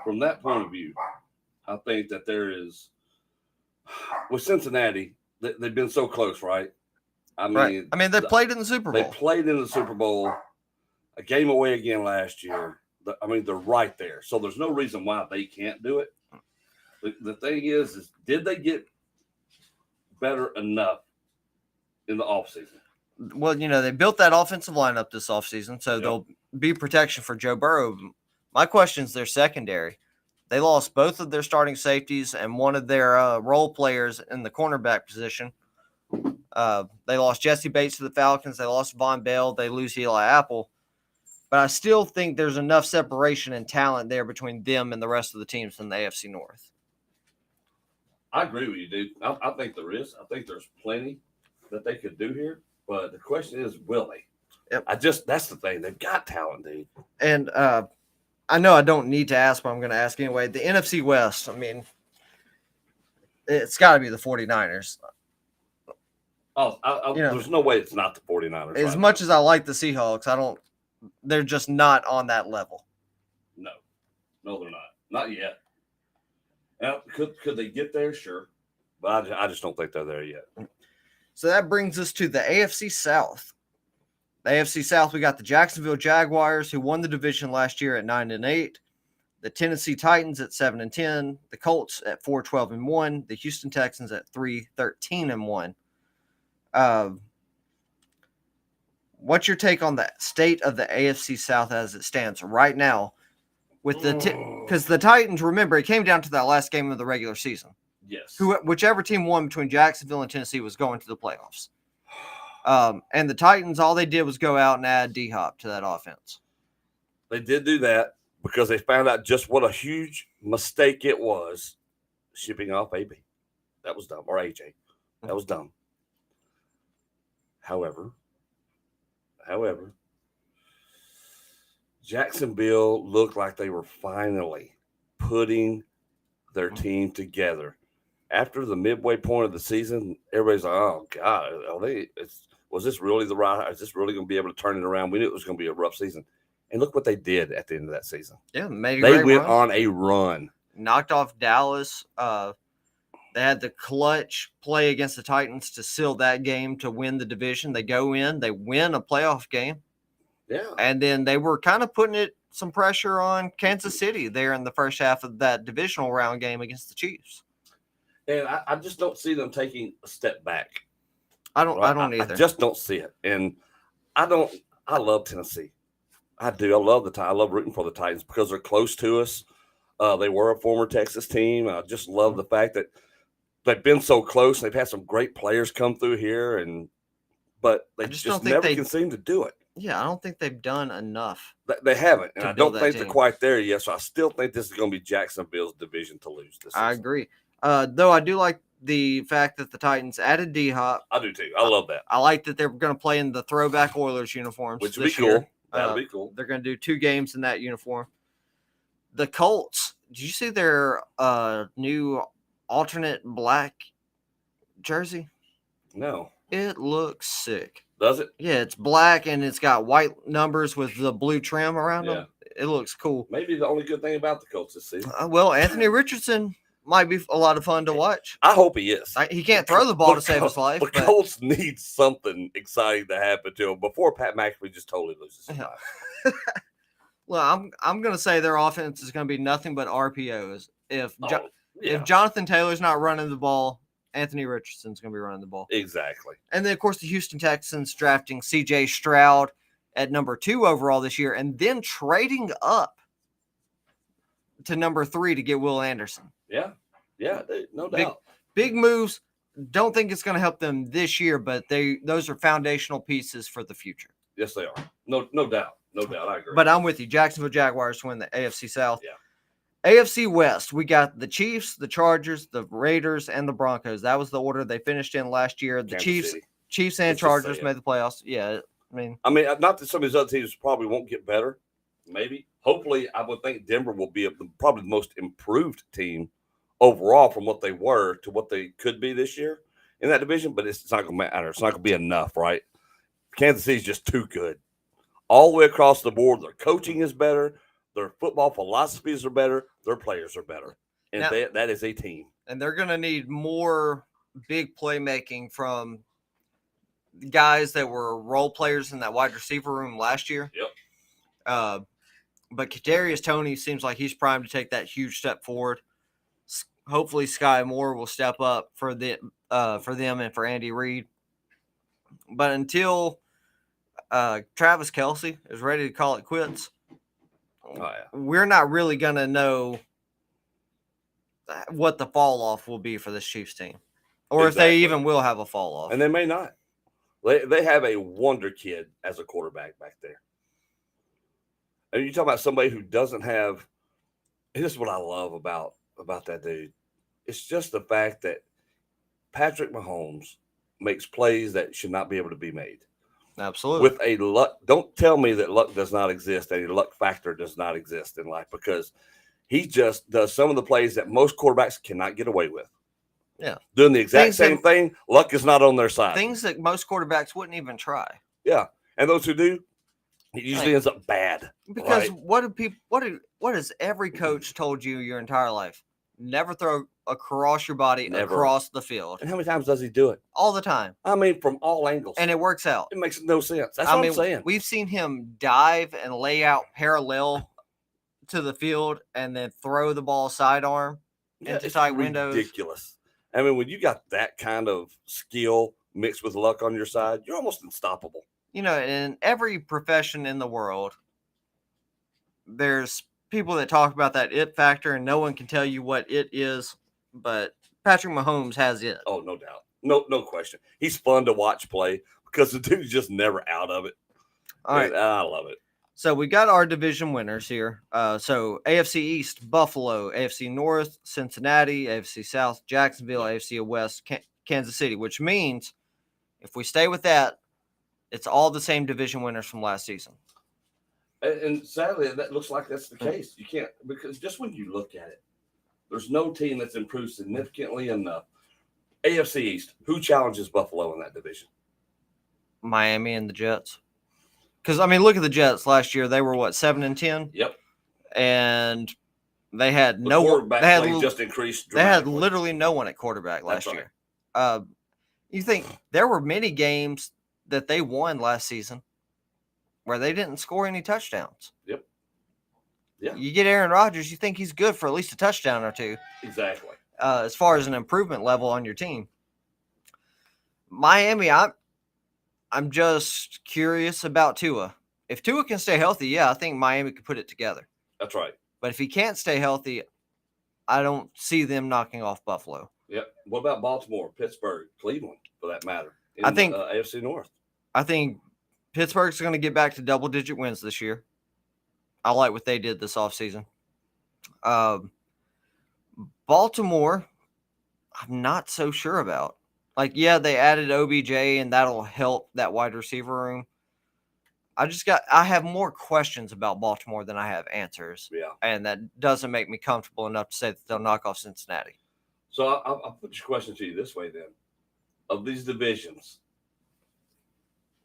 [SPEAKER 7] from that point of view, I think that there is, with Cincinnati, they've been so close, right? I mean,
[SPEAKER 8] they played in the Super Bowl.
[SPEAKER 7] They played in the Super Bowl, a game away again last year. They're right there. So there's no reason why they can't do it. The thing is did they get better enough in the offseason?
[SPEAKER 8] Well, they built that offensive lineup this offseason, so there'll be protection for Joe Burrow. My question is their secondary. They lost both of their starting safeties and one of their role players in the cornerback position. They lost Jesse Bates to the Falcons. They lost Von Bell. They lose Eli Apple. But I still think there's enough separation and talent there between them and the rest of the teams in the AFC North.
[SPEAKER 7] I agree with you, dude. I think there is. I think there's plenty that they could do here. But the question is, will they?
[SPEAKER 8] Yep.
[SPEAKER 7] That's the thing. They've got talent, dude.
[SPEAKER 8] And I know I don't need to ask, but I'm going to ask anyway. The NFC West, I mean, it's got to be the 49ers.
[SPEAKER 7] Oh, there's no way it's not the 49ers.
[SPEAKER 8] As much as I like the Seahawks, they're just not on that level.
[SPEAKER 7] No, they're not. Not yet. Now, could they get there? Sure. But I just don't think they're there yet.
[SPEAKER 8] So that brings us to the AFC South. The AFC South, we got the Jacksonville Jaguars, who won the division last year at 9-8. The Tennessee Titans at 7-10. The Colts at 4-12-1. The Houston Texans at 3-13-1. What's your take on the state of the AFC South as it stands right now? With because the Titans, remember, it came down to that last game of the regular season.
[SPEAKER 7] Yes.
[SPEAKER 8] Whichever team won between Jacksonville and Tennessee was going to the playoffs. And the Titans, all they did was go out and add D-Hop to that offense.
[SPEAKER 7] They did do that because they found out just what a huge mistake it was shipping off AB. That was dumb. Or AJ. That was dumb. However, Jacksonville looked like they were finally putting their team together. After the midway point of the season, everybody's like, oh, God, was this really the right? Is this really going to be able to turn it around? We knew it was going to be a rough season. And look what they did at the end of that season.
[SPEAKER 8] Yeah,
[SPEAKER 7] they went on a run.
[SPEAKER 8] Knocked off Dallas. They had the clutch play against the Titans to seal that game to win the division. They go in, they win a playoff game.
[SPEAKER 7] Yeah.
[SPEAKER 8] And then they were kind of putting some pressure on Kansas City there in the first half of that divisional round game against the Chiefs.
[SPEAKER 7] And I just don't see them taking a step back.
[SPEAKER 8] I don't either.
[SPEAKER 7] I just don't see it. And I love Tennessee. I do. I love rooting for the Titans because they're close to us. They were a former Texas team. I just love the fact that they've been so close. They've had some great players come through here, but they just never can seem to do it.
[SPEAKER 8] Yeah, I don't think they've done enough.
[SPEAKER 7] They haven't, and I don't think they're quite there yet. So I still think this is going to be Jacksonville's division to lose this season.
[SPEAKER 8] I agree. Though I do like the fact that the Titans added D-Hop.
[SPEAKER 7] I do too. I love that.
[SPEAKER 8] I like that they're going to play in the throwback Oilers uniforms,
[SPEAKER 7] which would be cool. That'll be cool.
[SPEAKER 8] They're going to do 2 games in that uniform. The Colts, did you see their new alternate black jersey?
[SPEAKER 7] No.
[SPEAKER 8] It looks sick.
[SPEAKER 7] Does it?
[SPEAKER 8] Yeah, it's black and it's got white numbers with the blue trim around them. It looks cool.
[SPEAKER 7] Maybe the only good thing about the Colts this season.
[SPEAKER 8] Well, Anthony Richardson might be a lot of fun to watch.
[SPEAKER 7] I hope he is.
[SPEAKER 8] He can't throw the ball to save his life.
[SPEAKER 7] The Colts need something exciting to happen to him before Pat McAfee just totally loses his life.
[SPEAKER 8] Well, I'm going to say their offense is going to be nothing but RPOs. If Jonathan Taylor's not running the ball, Anthony Richardson's going to be running the ball.
[SPEAKER 7] Exactly.
[SPEAKER 8] And then, of course, the Houston Texans drafting C.J. Stroud at number 2 overall this year and then trading up to number 3 to get Will Anderson.
[SPEAKER 7] Yeah, no doubt.
[SPEAKER 8] Big moves. Don't think it's going to help them this year, but those are foundational pieces for the future.
[SPEAKER 7] Yes, they are. No doubt. No doubt. I agree.
[SPEAKER 8] But I'm with you. Jacksonville Jaguars win the AFC South.
[SPEAKER 7] Yeah.
[SPEAKER 8] AFC West, we got the Chiefs, the Chargers, the Raiders, and the Broncos. That was the order they finished in last year. The Chiefs and Chargers made the playoffs. Yeah, I mean,
[SPEAKER 7] not that some of these other teams probably won't get better. Maybe. Hopefully, I would think Denver will be probably the most improved team overall from what they were to what they could be this year in that division, but it's not going to matter. It's not going to be enough, right? Kansas City is just too good. All the way across the board, their coaching is better. Their football philosophies are better. Their players are better. And that is a team. And
[SPEAKER 8] they're going to need more big playmaking from guys that were role players in that wide receiver room last year.
[SPEAKER 7] Yep.
[SPEAKER 8] But Kadarius Toney seems like he's primed to take that huge step forward. Hopefully, Sky Moore will step up for them and for Andy Reid. But until Travis Kelce is ready to call it quits, we're not really going to know what the fall off will be for this Chiefs team. Or if they
[SPEAKER 7] Exactly.
[SPEAKER 8] even will have a fall off.
[SPEAKER 7] And they may not. They have a wonder kid as a quarterback back there. And you talk about somebody who doesn't have – this is what I love about that dude. It's just the fact that Patrick Mahomes makes plays that should not be able to be made.
[SPEAKER 8] Absolutely.
[SPEAKER 7] With a luck – don't tell me that luck does not exist, a luck factor does not exist in life, because he just does some of the plays that most quarterbacks cannot get away with.
[SPEAKER 8] Yeah.
[SPEAKER 7] Doing the exact same thing, luck is not on their side.
[SPEAKER 8] Things that most quarterbacks wouldn't even try.
[SPEAKER 7] Yeah. And those who do, it usually ends up bad.
[SPEAKER 8] Because
[SPEAKER 7] right?
[SPEAKER 8] what has every coach told you your entire life? Never throw across your body
[SPEAKER 7] Never.
[SPEAKER 8] across the field.
[SPEAKER 7] And how many times does he do it?
[SPEAKER 8] All the time.
[SPEAKER 7] I mean, from all angles.
[SPEAKER 8] And it works out.
[SPEAKER 7] It makes no sense. That's what I'm saying.
[SPEAKER 8] We've seen him dive and lay out parallel to the field and then throw the ball sidearm into tight windows.
[SPEAKER 7] Ridiculous. I mean, when you got that kind of skill mixed with luck on your side, you're almost unstoppable.
[SPEAKER 8] You know, in every profession in the world, there's people that talk about that it factor, and no one can tell you what it is, but Patrick Mahomes has it.
[SPEAKER 7] Oh, no doubt. No question. He's fun to watch play because the dude's just never out of it.
[SPEAKER 8] All right.
[SPEAKER 7] I love it.
[SPEAKER 8] So we got our division winners here. So AFC East, Buffalo, AFC North, Cincinnati, AFC South, Jacksonville, AFC West, Kansas City, which means if we stay with that, it's all the same division winners from last season.
[SPEAKER 7] And sadly, that looks like that's the case. You can't, because just when you look at it, there's no team that's improved significantly enough. AFC East, who challenges Buffalo in that division?
[SPEAKER 8] Miami and the Jets. Because, I mean, look at the Jets last year. They were, 7-10?
[SPEAKER 7] Yep.
[SPEAKER 8] And they had
[SPEAKER 7] The
[SPEAKER 8] no
[SPEAKER 7] quarterback play just increased dramatically.
[SPEAKER 8] They had literally no one at quarterback last
[SPEAKER 7] That's
[SPEAKER 8] year.
[SPEAKER 7] right.
[SPEAKER 8] You think there were many games that they won last season where they didn't score any touchdowns.
[SPEAKER 7] Yep. Yeah.
[SPEAKER 8] You get Aaron Rodgers, you think he's good for at least a touchdown or two.
[SPEAKER 7] Exactly.
[SPEAKER 8] As far as an improvement level on your team. Miami, I'm just curious about Tua. If Tua can stay healthy, yeah, I think Miami could put it together.
[SPEAKER 7] That's right.
[SPEAKER 8] But if he can't stay healthy, I don't see them knocking off Buffalo.
[SPEAKER 7] Yep. What about Baltimore, Pittsburgh, Cleveland, for that matter?
[SPEAKER 8] I think
[SPEAKER 7] AFC North.
[SPEAKER 8] I think Pittsburgh's going to get back to double-digit wins this year. I like what they did this offseason. Baltimore, I'm not so sure about. Like, yeah, they added OBJ, and that'll help that wide receiver room. I have more questions about Baltimore than I have answers.
[SPEAKER 7] Yeah.
[SPEAKER 8] And that doesn't make me comfortable enough to say that they'll knock off Cincinnati.
[SPEAKER 7] So I'll put your question to you this way then. Of these divisions,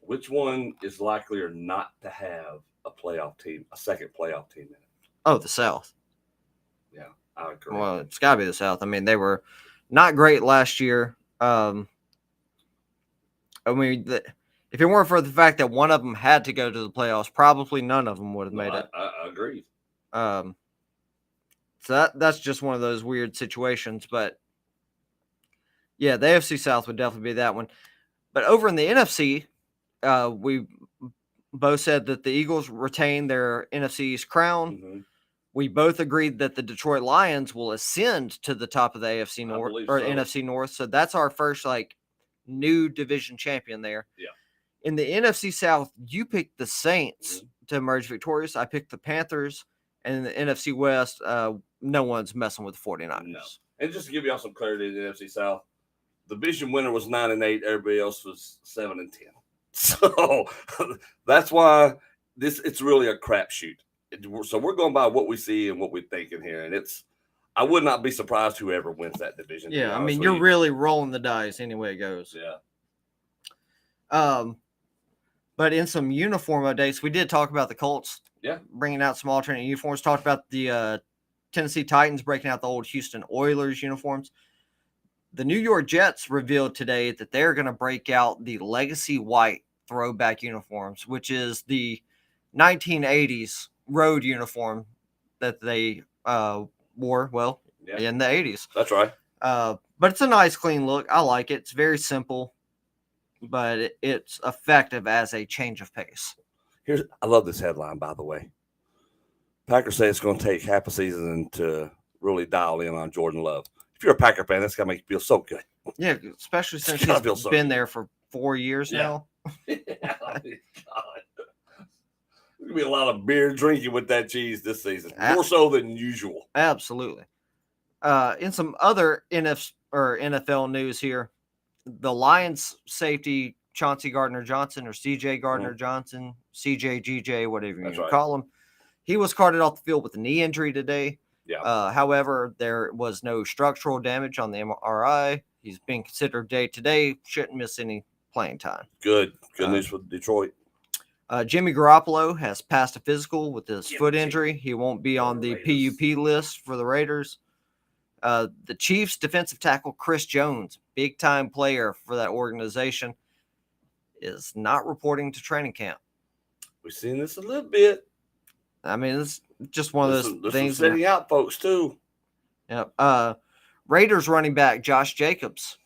[SPEAKER 7] which one is likelier not to have a playoff team, a second playoff team in it?
[SPEAKER 8] Oh, the South.
[SPEAKER 7] Yeah, I agree.
[SPEAKER 8] Well, it's got to be the South. I mean, they were not great last year. I mean, if it weren't for the fact that one of them had to go to the playoffs, probably none of them would have made it.
[SPEAKER 7] I agree.
[SPEAKER 8] So that's just one of those weird situations. But, yeah, the AFC South would definitely be that one. But over in the NFC, we both said that the Eagles retain their NFC East crown.
[SPEAKER 7] Mm-hmm.
[SPEAKER 8] We both agreed that the Detroit Lions will ascend to the top of the AFC North or NFC North. So that's our first new division champion there.
[SPEAKER 7] Yeah.
[SPEAKER 8] In the NFC South, you picked the Saints to emerge victorious. I picked the Panthers. And in the NFC West, no one's messing with the 49ers.
[SPEAKER 7] No. And just to give y'all some clarity in the NFC South, the division winner was 9-8. Everybody else was 7-10. So that's why it's really a crapshoot. So we're going by what we see and what we're thinking here. And I would not be surprised whoever wins that division.
[SPEAKER 8] Yeah, I mean, you're really rolling the dice any way it goes.
[SPEAKER 7] Yeah.
[SPEAKER 8] But in some uniform updates, we did talk about the Colts.
[SPEAKER 7] Yeah.
[SPEAKER 8] Bringing out some alternate uniforms. Talked about the Tennessee Titans breaking out the old Houston Oilers uniforms. The New York Jets revealed today that they're going to break out the Legacy White throwback uniforms, which is the 1980s road uniform that they wore, in the 80s.
[SPEAKER 7] That's right.
[SPEAKER 8] But it's a nice, clean look. I like it. It's very simple, but it's effective as a change of pace.
[SPEAKER 7] I love this headline, by the way. Packers say it's going to take half a season to really dial in on Jordan Love. If you're a Packer fan, that's got to make you feel so good.
[SPEAKER 8] Yeah, especially since
[SPEAKER 7] God, I
[SPEAKER 8] he's
[SPEAKER 7] feel so
[SPEAKER 8] been
[SPEAKER 7] good.
[SPEAKER 8] there for 4 years now.
[SPEAKER 7] Yeah, I mean, God. There's gonna be a lot of beer drinking with that cheese this season, more so than usual.
[SPEAKER 8] Absolutely. In some other NFL news here, the Lions safety Chauncey Gardner-Johnson or CJ Gardner-Johnson, CJGJ, whatever you call him, he was carted off the field with a knee injury today.
[SPEAKER 7] Yeah.
[SPEAKER 8] However, there was no structural damage on the MRI. He's being considered day-to-day, shouldn't miss any playing time.
[SPEAKER 7] Good news for Detroit.
[SPEAKER 8] Jimmy Garoppolo has passed a physical with his foot injury. He won't be on the PUP list for the Raiders. The Chiefs defensive tackle Chris Jones, big-time player for that organization, is not reporting to training camp.
[SPEAKER 7] We've seen this a little bit.
[SPEAKER 8] I mean, it's just one of those things.
[SPEAKER 7] Setting out folks, too.
[SPEAKER 8] Yep. Raiders running back Josh Jacobs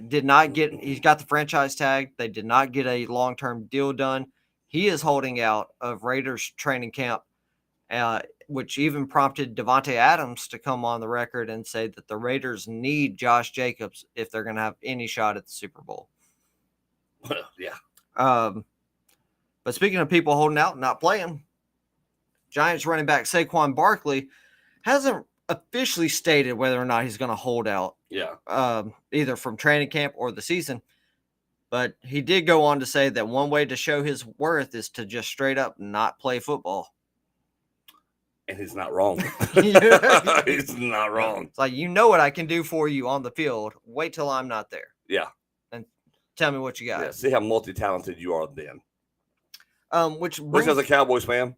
[SPEAKER 8] did not get – he's got the franchise tag. They did not get a long-term deal done. He is holding out of Raiders training camp, which even prompted Devontae Adams to come on the record and say that the Raiders need Josh Jacobs if they're going to have any shot at the Super Bowl.
[SPEAKER 7] Yeah.
[SPEAKER 8] But speaking of people holding out and not playing, Giants running back Saquon Barkley hasn't officially stated whether or not he's going to hold out.
[SPEAKER 7] Yeah.
[SPEAKER 8] Either from training camp or the season. But he did go on to say that one way to show his worth is to just straight up not play football.
[SPEAKER 7] And he's not wrong.
[SPEAKER 8] Yeah.
[SPEAKER 7] He's not wrong.
[SPEAKER 8] It's like, you know what I can do for you on the field. Wait till I'm not there.
[SPEAKER 7] Yeah.
[SPEAKER 8] And tell me what you got.
[SPEAKER 7] Yeah. See how multi-talented you are then.
[SPEAKER 8] Which
[SPEAKER 7] as a Cowboys fan,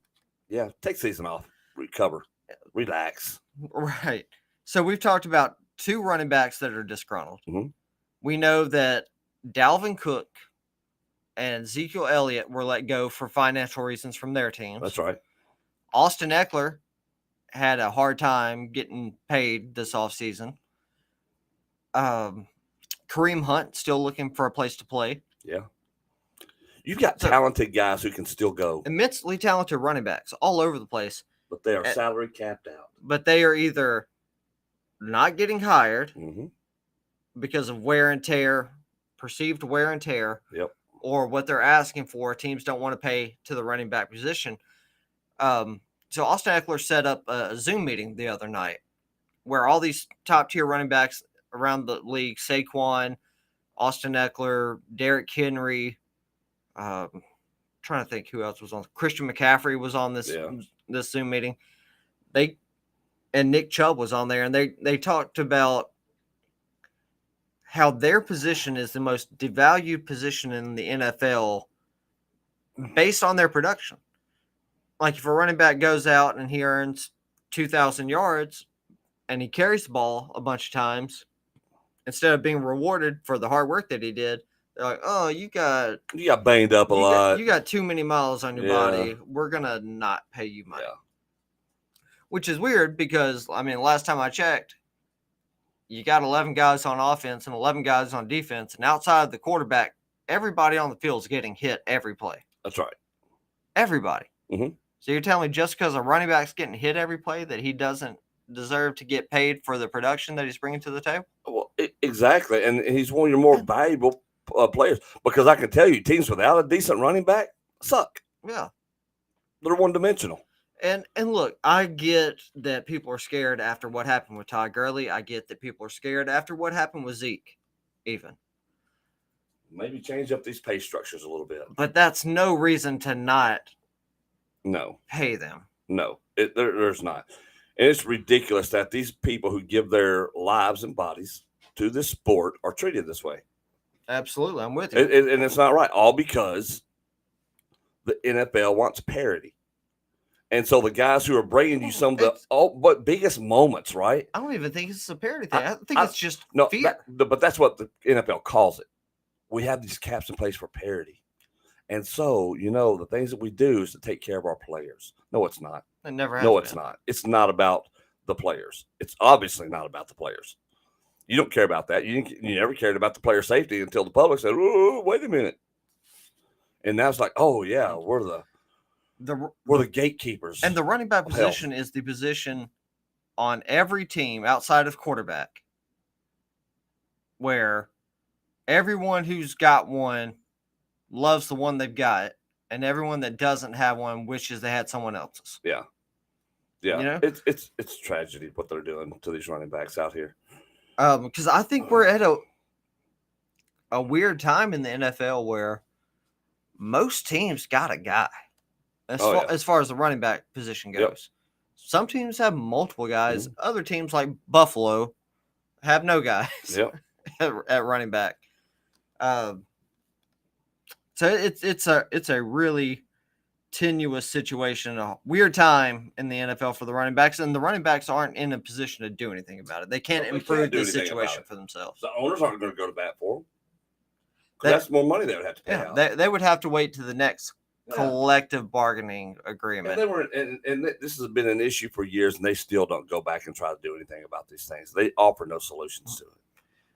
[SPEAKER 7] yeah, take season off, recover, relax.
[SPEAKER 8] Right. So we've talked about 2 running backs that are disgruntled.
[SPEAKER 7] Mm-hmm.
[SPEAKER 8] We know that Dalvin Cook and Ezekiel Elliott were let go for financial reasons from their teams.
[SPEAKER 7] That's right.
[SPEAKER 8] Austin Eckler had a hard time getting paid this offseason. Kareem Hunt still looking for a place to play.
[SPEAKER 7] Yeah. You've got talented guys who can still go.
[SPEAKER 8] Immensely talented running backs all over the place.
[SPEAKER 7] But they are salary capped out.
[SPEAKER 8] But they are either not getting hired because of wear and tear, perceived wear and tear, or what they're asking for. Teams don't want to pay to the running back position. So Austin Eckler set up a Zoom meeting the other night where all these top-tier running backs around the league, Saquon, Austin Eckler, Derrick Henry, trying to think who else was on. Christian McCaffrey was on this Zoom meeting. And Nick Chubb was on there, and they talked about how their position is the most devalued position in the NFL based on their production. Like if a running back goes out and he earns 2,000 yards and he carries the ball a bunch of times, instead of being rewarded for the hard work that he did, they're like, oh, you got
[SPEAKER 7] banged up a lot.
[SPEAKER 8] You got too many miles on your body. We're going to not pay you money.
[SPEAKER 7] Yeah.
[SPEAKER 8] Which is weird because, I mean, last time I checked, you got 11 guys on offense and 11 guys on defense. And outside of the quarterback, everybody on the field is getting hit every play.
[SPEAKER 7] That's right.
[SPEAKER 8] Everybody.
[SPEAKER 7] Mm-hmm.
[SPEAKER 8] So you're telling me just because a running back's getting hit every play that he doesn't deserve to get paid for the production that he's bringing to the table?
[SPEAKER 7] Well, exactly. And he's one of your more valuable players, because I can tell you teams without a decent running back suck.
[SPEAKER 8] Yeah.
[SPEAKER 7] They're one-dimensional.
[SPEAKER 8] And look, I get that people are scared after what happened with Todd Gurley. I get that people are scared after what happened with Zeke, even.
[SPEAKER 7] Maybe change up these pay structures a little bit.
[SPEAKER 8] But that's no reason to not pay them.
[SPEAKER 7] No, there's not. And it's ridiculous that these people who give their lives and bodies to this sport are treated this way.
[SPEAKER 8] Absolutely, I'm with you.
[SPEAKER 7] And it's not right, all because the NFL wants parity. And so the guys who are bringing you some of the biggest moments, right?
[SPEAKER 8] I don't even think it's a parity thing. I think it's just fear.
[SPEAKER 7] But that's what the NFL calls it. We have these caps in place for parity. And so, the things that we do is to take care of our players. No, it's not.
[SPEAKER 8] It never has.
[SPEAKER 7] No, it's not. It's not about the players. It's obviously not about the players. You don't care about that. You never cared about the player safety until the public said, "Oh, wait a minute." And now it's like, "Oh yeah, we're the gatekeepers."
[SPEAKER 8] And the running back position is the position on every team outside of quarterback where everyone who's got one loves the one they've got, and everyone that doesn't have one wishes they had someone else's.
[SPEAKER 7] Yeah. Yeah.
[SPEAKER 8] You know?
[SPEAKER 7] It's tragedy what they're doing to these running backs out here.
[SPEAKER 8] Because I think we're at a weird time in the NFL where most teams got a guy as far as the running back position goes.
[SPEAKER 7] Yep.
[SPEAKER 8] Some teams have multiple guys. Other teams like Buffalo have no guys at running back. So it's a really tenuous situation, a weird time in the NFL for the running backs, and the running backs aren't in a position to do anything about it. They can't improve the situation for themselves.
[SPEAKER 7] The owners aren't going to go to bat for them. That's more money they would have to pay out.
[SPEAKER 8] They would have to wait to the next collective bargaining agreement.
[SPEAKER 7] And this has been an issue for years, and they still don't go back and try to do anything about these things. They offer no solutions to it.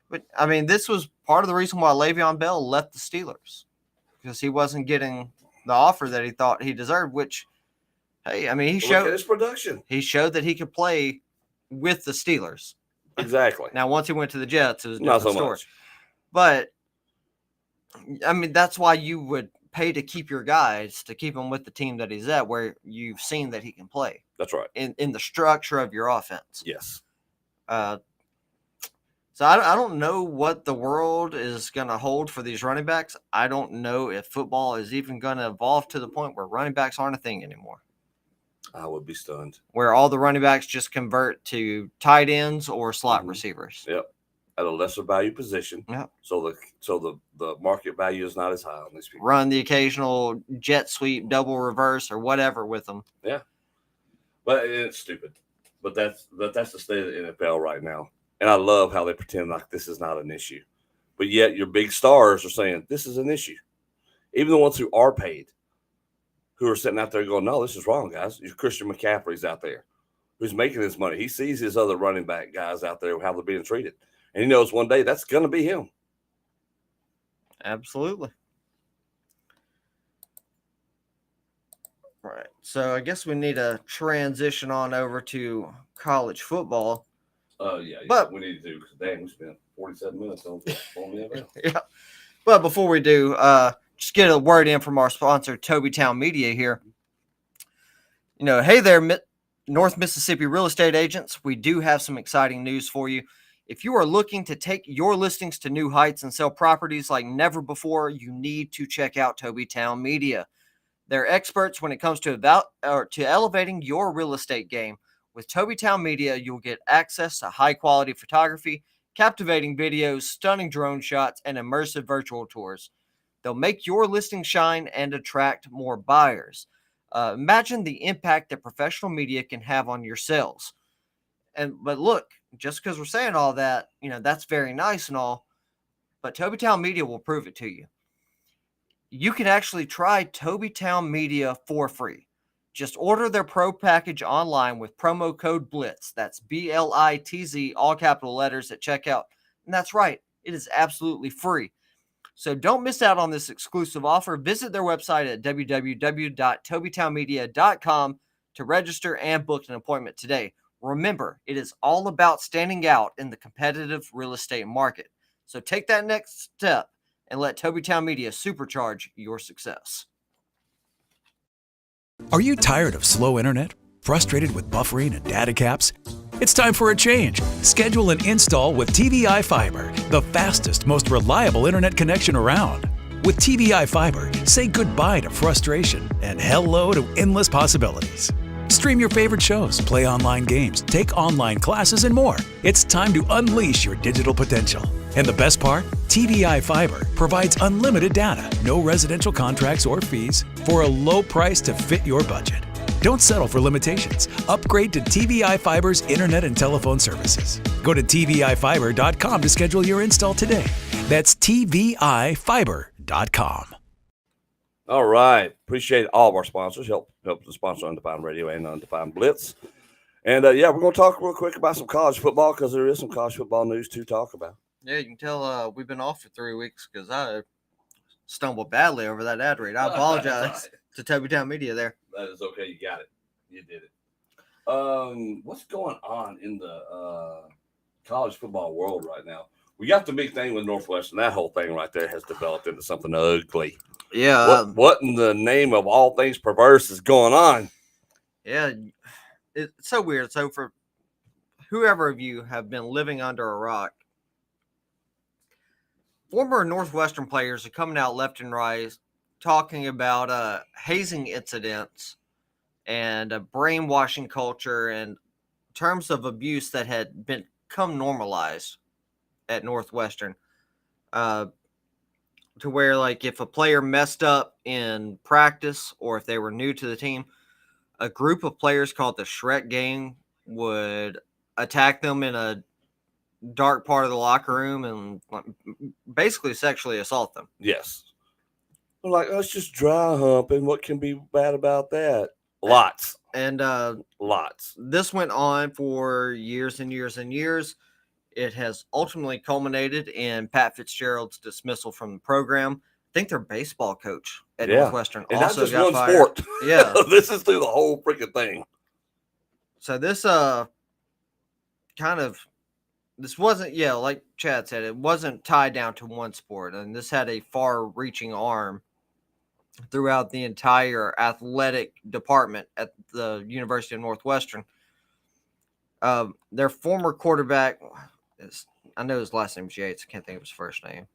[SPEAKER 8] But I mean, this was part of the reason why Le'Veon Bell left the Steelers, because he wasn't getting the offer that he thought he deserved. Which, hey, I mean, he showed
[SPEAKER 7] his production.
[SPEAKER 8] He showed that he could play with the Steelers.
[SPEAKER 7] Exactly.
[SPEAKER 8] Now, once he went to the Jets, it was a
[SPEAKER 7] not
[SPEAKER 8] different
[SPEAKER 7] so
[SPEAKER 8] story.
[SPEAKER 7] much.
[SPEAKER 8] But I mean, that's why you would pay to keep your guys, to keep him with the team that he's at, where you've seen that he can play.
[SPEAKER 7] That's right.
[SPEAKER 8] In the structure of your offense.
[SPEAKER 7] Yes.
[SPEAKER 8] So I don't know what the world is going to hold for these running backs. I don't know if football is even going to evolve to the point where running backs aren't a thing anymore.
[SPEAKER 7] I would be stunned.
[SPEAKER 8] Where all the running backs just convert to tight ends or slot receivers.
[SPEAKER 7] Yep. At a lesser value position.
[SPEAKER 8] Yep.
[SPEAKER 7] So the market value is not as high on these people.
[SPEAKER 8] Run the occasional jet sweep, double reverse, or whatever with them.
[SPEAKER 7] Yeah. But it's stupid. But that's the state of the NFL right now. And I love how they pretend like this is not an issue. But yet your big stars are saying this is an issue. Even the ones who are paid, who are sitting out there going, no, this is wrong, guys. Your Christian McCaffrey's out there who's making his money. He sees his other running back guys out there, how they're being treated. And he knows one day that's going to be him.
[SPEAKER 8] Absolutely. Right. So I guess we need to transition on over to college football.
[SPEAKER 7] But we need to do, because dang, we spent 47 minutes on the NFL.
[SPEAKER 8] Yeah. But before we do, just get a word in from our sponsor, Tobytown Media here. You know, hey there, North Mississippi real estate agents. We do have some exciting news for you. If you are looking to take your listings to new heights and sell properties like never before, you need to check out Tobytown Media. They're experts when it comes to elevating your real estate game. With Tobytown Media, you'll get access to high-quality photography, captivating videos, stunning drone shots, and immersive virtual tours. They'll make your listing shine and attract more buyers. Imagine the impact that professional media can have on your sales. But look, just because we're saying all that, you know, that's very nice and all, but Tobytown Media will prove it to you. You can actually try Tobytown Media for free. Just order their pro package online with promo code BLITZ. That's BLITZ, all capital letters at checkout. And that's right, it is absolutely free. So don't miss out on this exclusive offer. Visit their website at www.tobytownmedia.com to register and book an appointment today. Remember, it is all about standing out in the competitive real estate market. So take that next step and let Tobytown Media supercharge your success.
[SPEAKER 9] Are you tired of slow internet? Frustrated with buffering and data caps? It's time for a change. Schedule an install with TVI Fiber, the fastest, most reliable internet connection around. With TVI Fiber, say goodbye to frustration and hello to endless possibilities. Stream your favorite shows, play online games, take online classes, and more. It's time to unleash your digital potential. And the best part? TVI Fiber provides unlimited data, no residential contracts or fees, for a low price to fit your budget. Don't settle for limitations. Upgrade to TVI Fiber's internet and telephone services. Go to TVIFiber.com to schedule your install today. That's TVIFiber.com.
[SPEAKER 7] All right. Appreciate all of our sponsors. Help to sponsor Undefined Radio and Undefined Blitz. And, we're going to talk real quick about some college football, because there is some college football news to talk about.
[SPEAKER 8] Yeah, you can tell we've been off for 3 weeks because I stumbled badly over that ad read. I apologize to Tobytown Media there.
[SPEAKER 7] That is okay. You got it. You did it. What's going on in the college football world right now? We got the big thing with Northwestern. That whole thing right there has developed into something ugly.
[SPEAKER 8] Yeah.
[SPEAKER 7] What in the name of all things perverse is going on?
[SPEAKER 8] Yeah. It's so weird. So for whoever of you have been living under a rock, former Northwestern players are coming out left and right talking about hazing incidents and a brainwashing culture and terms of abuse that had become normalized at Northwestern. To where, like, if a player messed up in practice or if they were new to the team, a group of players called the Shrek Gang would attack them in a dark part of the locker room and basically sexually assault them.
[SPEAKER 7] Yes. They're like, let's just dry humping. What can be bad about that? Lots.
[SPEAKER 8] And
[SPEAKER 7] Lots.
[SPEAKER 8] this went on for years and years and years. It has ultimately culminated in Pat Fitzgerald's dismissal from the program. I think their baseball coach at Northwestern
[SPEAKER 7] and
[SPEAKER 8] also
[SPEAKER 7] not just
[SPEAKER 8] got
[SPEAKER 7] one
[SPEAKER 8] fired.
[SPEAKER 7] sport.
[SPEAKER 8] Yeah.
[SPEAKER 7] This is through the whole freaking thing.
[SPEAKER 8] So this this wasn't, like Chad said, it wasn't tied down to one sport, and this had a far-reaching arm throughout the entire athletic department at the University of Northwestern. Their former quarterback, I know his last name is Yates. I can't think of his first name.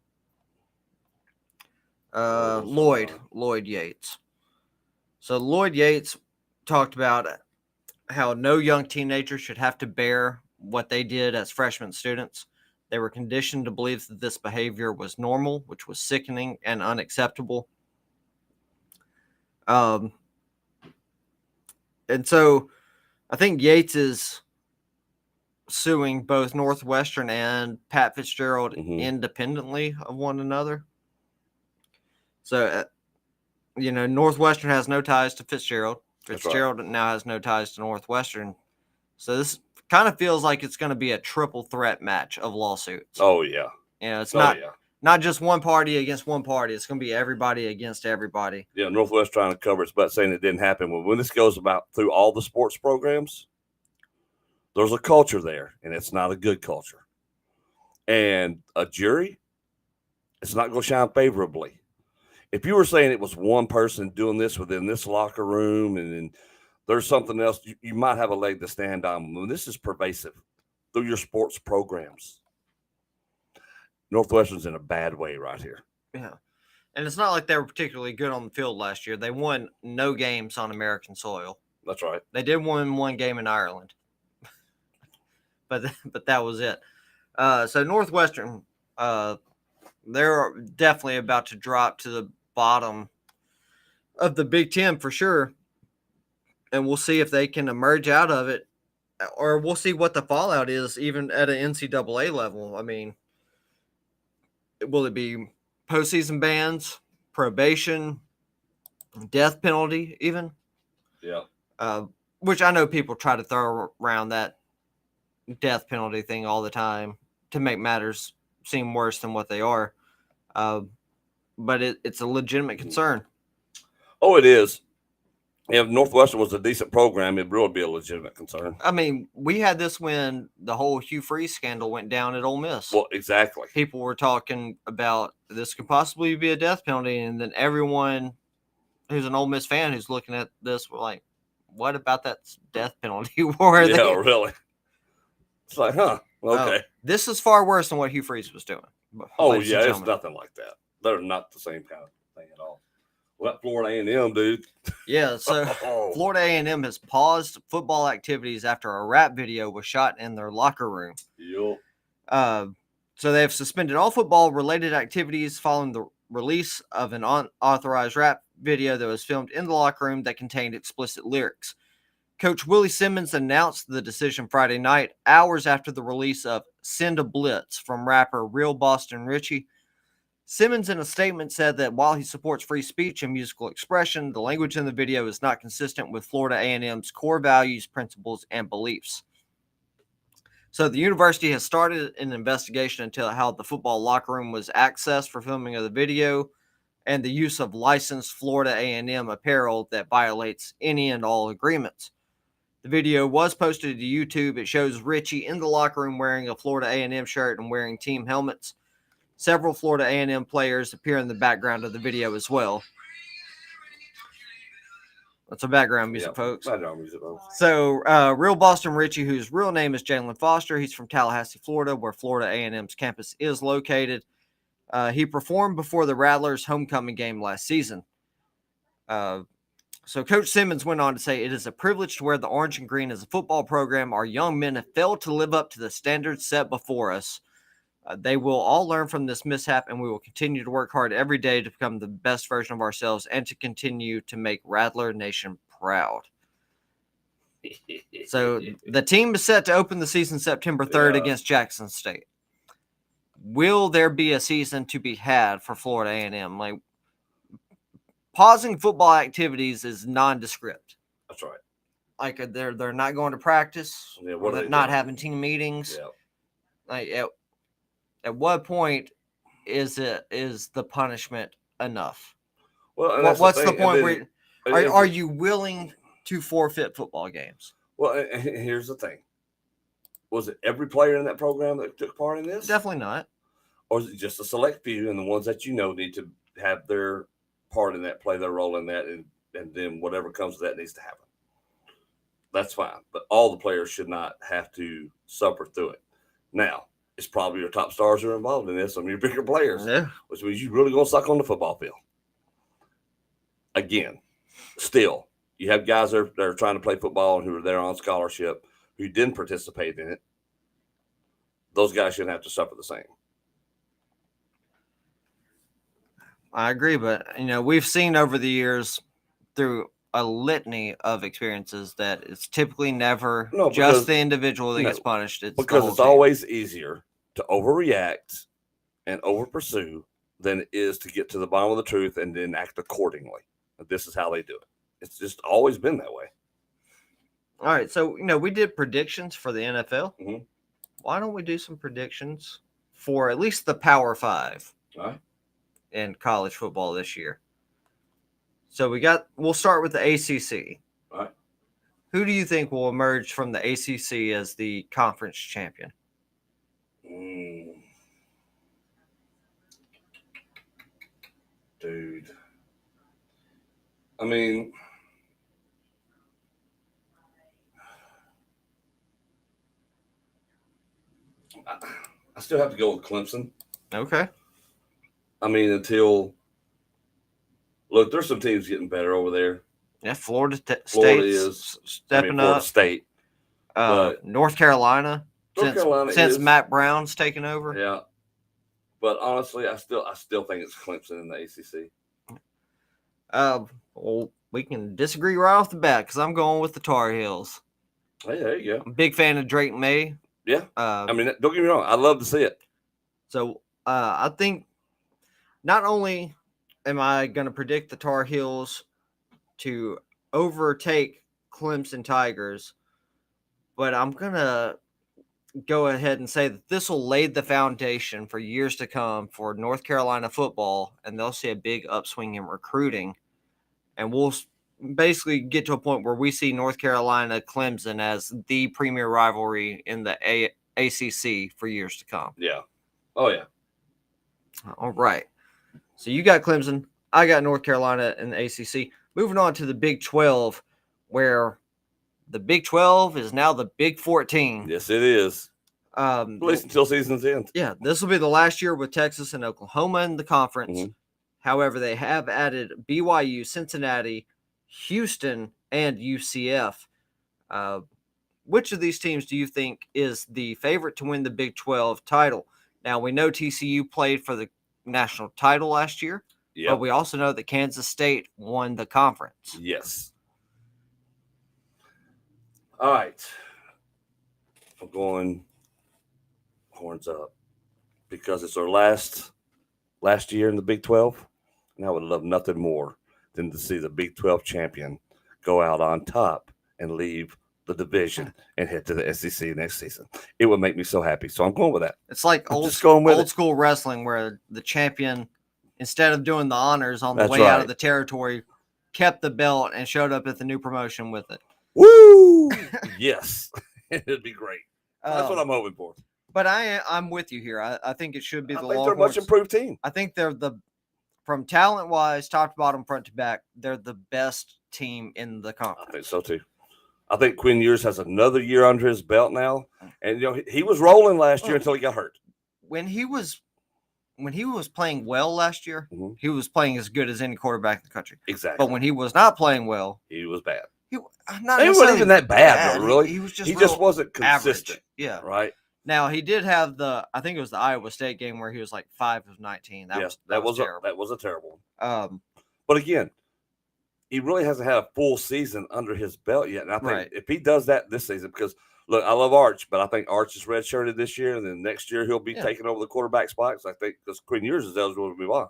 [SPEAKER 8] Lloyd Yates. So Lloyd Yates talked about how no young teenager should have to bear what they did as freshman students. They were conditioned to believe that this behavior was normal, which was sickening and unacceptable. And so I think Yates is suing both Northwestern and Pat Fitzgerald independently of one another. So, Northwestern has no ties to Fitzgerald. Fitzgerald now has no ties to Northwestern. So this kind of feels like it's going to be a triple threat match of lawsuits.
[SPEAKER 7] Oh, yeah.
[SPEAKER 8] It's not just one party against one party. It's going to be everybody against everybody.
[SPEAKER 7] Yeah, Northwest trying to cover its butt, saying it didn't happen. Well, when this goes about through all the sports programs, there's a culture there, and it's not a good culture. And a jury, it's not going to shine favorably. If you were saying it was one person doing this within this locker room and there's something else, you might have a leg to stand on. When this is pervasive through your sports programs, Northwestern's in a bad way right here.
[SPEAKER 8] Yeah. And it's not like they were particularly good on the field last year. They won no games on American soil.
[SPEAKER 7] That's right.
[SPEAKER 8] They did win one game in Ireland. but that was it. So Northwestern, they're definitely about to drop to the bottom of the Big Ten for sure. And we'll see if they can emerge out of it, or we'll see what the fallout is even at an NCAA level. I mean, will it be postseason bans, probation, death penalty even?
[SPEAKER 7] Yeah.
[SPEAKER 8] Which I know people try to throw around that death penalty thing all the time to make matters seem worse than what they are. But it's a legitimate concern.
[SPEAKER 7] Oh, it is. If Northwestern was a decent program, it would be a legitimate concern.
[SPEAKER 8] I mean, we had this when the whole Hugh Freeze scandal went down at Ole Miss.
[SPEAKER 7] Well, exactly.
[SPEAKER 8] People were talking about this could possibly be a death penalty, and then everyone who's an Ole Miss fan who's looking at this were like, what about that death penalty?
[SPEAKER 7] Really? It's like, huh? Okay.
[SPEAKER 8] This is far worse than what Hugh Freeze was doing.
[SPEAKER 7] Oh, yeah, it's nothing like that. They're not the same kind of thing at all. Well, that Florida A&M, dude.
[SPEAKER 8] Yeah, so Florida A&M has paused football activities after a rap video was shot in their locker room.
[SPEAKER 7] Yep.
[SPEAKER 8] So they have suspended all football-related activities following the release of an unauthorized rap video that was filmed in the locker room that contained explicit lyrics. Coach Willie Simmons announced the decision Friday night, hours after the release of Send a Blitz from rapper Real Boston Richie. Simmons, in a statement, said that while he supports free speech and musical expression, the language in the video is not consistent with Florida A&M's core values, principles, and beliefs. So the university has started an investigation into how the football locker room was accessed for filming of the video and the use of licensed Florida A&M apparel that violates any and all agreements. The video was posted to YouTube. It shows Richie in the locker room wearing a Florida A&M shirt and wearing team helmets. Several Florida A&M players appear in the background of the video as well. That's a background music, folks.
[SPEAKER 7] Background music, folks.
[SPEAKER 8] So, real Boston Richie, whose real name is Jalen Foster. He's from Tallahassee, Florida, where Florida A&M's campus is located. He performed before the Rattlers' homecoming game last season. So Coach Simmons went on to say, "It is a privilege to wear the orange and green as a football program. Our young men have failed to live up to the standards set before us. They will all learn from this mishap, and we will continue to work hard every day to become the best version of ourselves and to continue to make Rattler Nation proud." So the team is set to open the season September 3rd against Jackson State. Will there be a season to be had for Florida A&M? Like, pausing football activities is nondescript.
[SPEAKER 7] That's right.
[SPEAKER 8] Like, they're not going to practice.
[SPEAKER 7] Yeah,
[SPEAKER 8] or they're not having team meetings.
[SPEAKER 7] Yeah.
[SPEAKER 8] Like, at what point is the punishment enough?
[SPEAKER 7] Well,
[SPEAKER 8] what's the point where are you willing to forfeit football games?
[SPEAKER 7] Well, and here's the thing. Was it every player in that program that took part in this?
[SPEAKER 8] Definitely not.
[SPEAKER 7] Or is it just a select few and the ones that need to have their part in that, play their role in that, and then whatever comes of that needs to happen? That's fine. But all the players should not have to suffer through it. Now, it's probably your top stars who are involved in this, some of your bigger players, which means you're really going to suck on the football field. Again, still, you have guys that are trying to play football and who are there on scholarship who didn't participate in it. Those guys shouldn't have to suffer the same.
[SPEAKER 8] I agree, but we've seen over the years through a litany of experiences that it's typically never just the individual that gets punished. It's
[SPEAKER 7] always easier to overreact and overpursue than it is to get to the bottom of the truth and then act accordingly. This is how they do it. It's just always been that way.
[SPEAKER 8] All right, so we did predictions for the NFL.
[SPEAKER 7] Mm-hmm.
[SPEAKER 8] Why don't we do some predictions for at least the Power 5 in college football this year? So we'll start with the ACC.
[SPEAKER 7] All right.
[SPEAKER 8] Who do you think will emerge from the ACC as the conference champion?
[SPEAKER 7] Dude. I mean, I still have to go with Clemson.
[SPEAKER 8] Okay.
[SPEAKER 7] I mean, there's some teams getting better over there.
[SPEAKER 8] Yeah, Florida
[SPEAKER 7] Florida is
[SPEAKER 8] stepping
[SPEAKER 7] Florida
[SPEAKER 8] up.
[SPEAKER 7] State.
[SPEAKER 8] North Carolina. Since Matt Brown's taken over.
[SPEAKER 7] Yeah. But honestly, I still think it's Clemson in the ACC.
[SPEAKER 8] Well, we can disagree right off the bat because I'm going with the Tar Heels.
[SPEAKER 7] Hey, there you go.
[SPEAKER 8] I'm a big fan of Drake May.
[SPEAKER 7] Yeah. I mean, don't get me wrong. I'd love to see it.
[SPEAKER 8] So I think not only am I going to predict the Tar Heels to overtake Clemson Tigers, but I'm going to go ahead and say that this will lay the foundation for years to come for North Carolina football, and they'll see a big upswing in recruiting. And we'll basically get to a point where we see North Carolina Clemson as the premier rivalry in the ACC for years to come.
[SPEAKER 7] Yeah. Oh, yeah.
[SPEAKER 8] All right. So you got Clemson. I got North Carolina in the ACC. Moving on to the Big 12, where the Big 12 is now the Big 14.
[SPEAKER 7] Yes, it is. At least until season's end.
[SPEAKER 8] Yeah, this will be the last year with Texas and Oklahoma in the conference.
[SPEAKER 7] Mm-hmm.
[SPEAKER 8] However, they have added BYU, Cincinnati, Houston, and UCF. Which of these teams do you think is the favorite to win the Big 12 title? Now, we know TCU played for the national title last year, but we also know that Kansas State won the conference.
[SPEAKER 7] Yes. All right. I'm going horns up because it's our last year in the Big 12, and I would love nothing more than to see the Big 12 champion go out on top and leave the division and head to the SEC next season. It would make me so happy. So I'm going with that.
[SPEAKER 8] It's like old school wrestling where the champion, instead of doing the honors on the way out of the territory, kept the belt and showed up at the new promotion with it.
[SPEAKER 7] Woo! Yes, it'd be great. That's what I'm hoping for.
[SPEAKER 8] But I'm with you here. I think it should be the
[SPEAKER 7] Longhorns.
[SPEAKER 8] Longhorns.
[SPEAKER 7] They're a much improved team.
[SPEAKER 8] I think they're from talent wise, top to bottom, front to back, they're the best team in the conference.
[SPEAKER 7] I think so too. I think Quinn Ewers has another year under his belt now, and he was rolling last year until he got hurt.
[SPEAKER 8] When he was playing well last year, he was playing as good as any quarterback in the country.
[SPEAKER 7] Exactly.
[SPEAKER 8] But when he was not playing well,
[SPEAKER 7] he was bad.
[SPEAKER 8] He
[SPEAKER 7] wasn't even that bad, though, really.
[SPEAKER 8] He was just
[SPEAKER 7] wasn't consistent.
[SPEAKER 8] Average. Yeah.
[SPEAKER 7] Right.
[SPEAKER 8] Now he did have I think it was the Iowa State game where he was like 5 of 19. That was terrible.
[SPEAKER 7] That was a terrible
[SPEAKER 8] one.
[SPEAKER 7] But again, he really hasn't had a full season under his belt yet. And I think if he does that this season, because look, I love Arch, but I think Arch is redshirted this year, and then next year he'll be taking over the quarterback spot. I think because Quinn Ewers is eligible to move on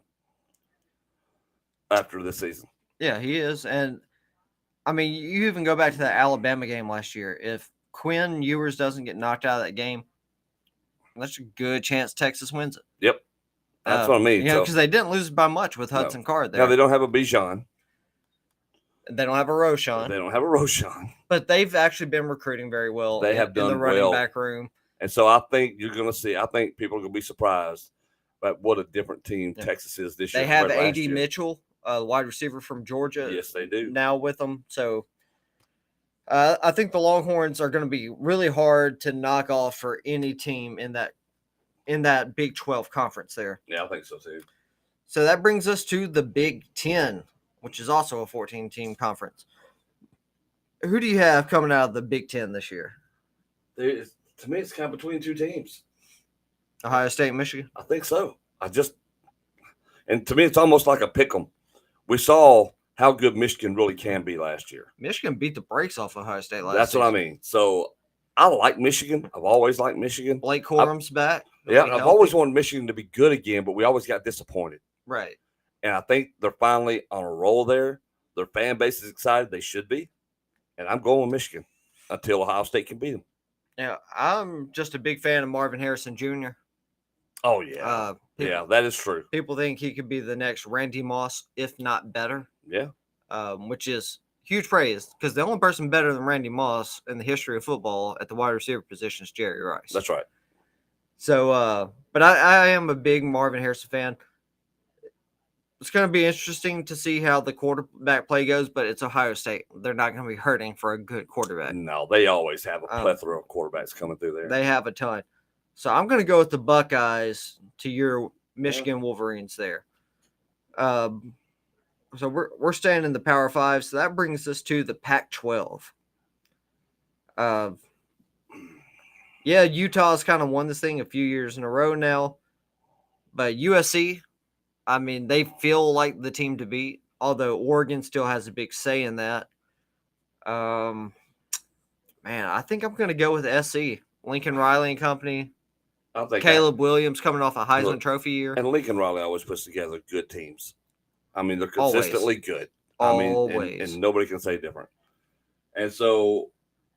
[SPEAKER 7] after this season.
[SPEAKER 8] Yeah, he is. And I mean, you even go back to that Alabama game last year. If Quinn Ewers doesn't get knocked out of that game, that's a good chance Texas wins it.
[SPEAKER 7] Yep. That's what I mean.
[SPEAKER 8] Because they didn't lose by much with Hudson Card there.
[SPEAKER 7] Now, they don't have a Bijan.
[SPEAKER 8] They don't have a Roshan. But they've actually been recruiting very well.
[SPEAKER 7] They have done
[SPEAKER 8] in the running
[SPEAKER 7] well.
[SPEAKER 8] back room.
[SPEAKER 7] And so I think you're going to see – I think people are going to be surprised at what a different team Texas is this year.
[SPEAKER 8] They have A.D. Mitchell, wide receiver from Georgia.
[SPEAKER 7] Yes, they do.
[SPEAKER 8] Now with them. So I think the Longhorns are going to be really hard to knock off for any team in that Big 12 conference there.
[SPEAKER 7] Yeah, I think so too.
[SPEAKER 8] So that brings us to the Big 10, which is also a 14-team conference. Who do you have coming out of the Big 10 this year?
[SPEAKER 7] To me, it's kind of between two teams.
[SPEAKER 8] Ohio State and Michigan?
[SPEAKER 7] I think so. And to me, it's almost like a pick 'em. We saw how good Michigan really can be last year.
[SPEAKER 8] Michigan beat the brakes off Ohio State last
[SPEAKER 7] That's
[SPEAKER 8] season.
[SPEAKER 7] what I mean. So I like Michigan. I've always liked Michigan.
[SPEAKER 8] Blake Corum's back.
[SPEAKER 7] Yeah, I've always wanted Michigan to be good again, but we always got disappointed.
[SPEAKER 8] Right.
[SPEAKER 7] And I think they're finally on a roll there. Their fan base is excited. They should be. And I'm going with Michigan until Ohio State can beat them.
[SPEAKER 8] Yeah, I'm just a big fan of Marvin Harrison Jr.
[SPEAKER 7] Oh, yeah. That is true.
[SPEAKER 8] People think he could be the next Randy Moss, if not better.
[SPEAKER 7] Yeah.
[SPEAKER 8] Which is huge praise because the only person better than Randy Moss in the history of football at the wide receiver position is Jerry Rice.
[SPEAKER 7] That's right.
[SPEAKER 8] So, but I am a big Marvin Harrison fan. It's going to be interesting to see how the quarterback play goes, but it's Ohio State. They're not going to be hurting for a good quarterback.
[SPEAKER 7] No, they always have a plethora of quarterbacks coming through there.
[SPEAKER 8] They have a ton. So I'm going to go with the Buckeyes to your Michigan Wolverines there. So we're staying in the Power 5. So that brings us to the Pac-12. Utah's kind of won this thing a few years in a row now. But USC, I mean, they feel like the team to beat, although Oregon still has a big say in that. I think I'm going to go with SC. Lincoln Riley and company. Caleb Williams coming off a Heisman Trophy year.
[SPEAKER 7] And Lincoln Riley always puts together good teams. I mean, they're consistently good.
[SPEAKER 8] Always.
[SPEAKER 7] And nobody can say different. And so,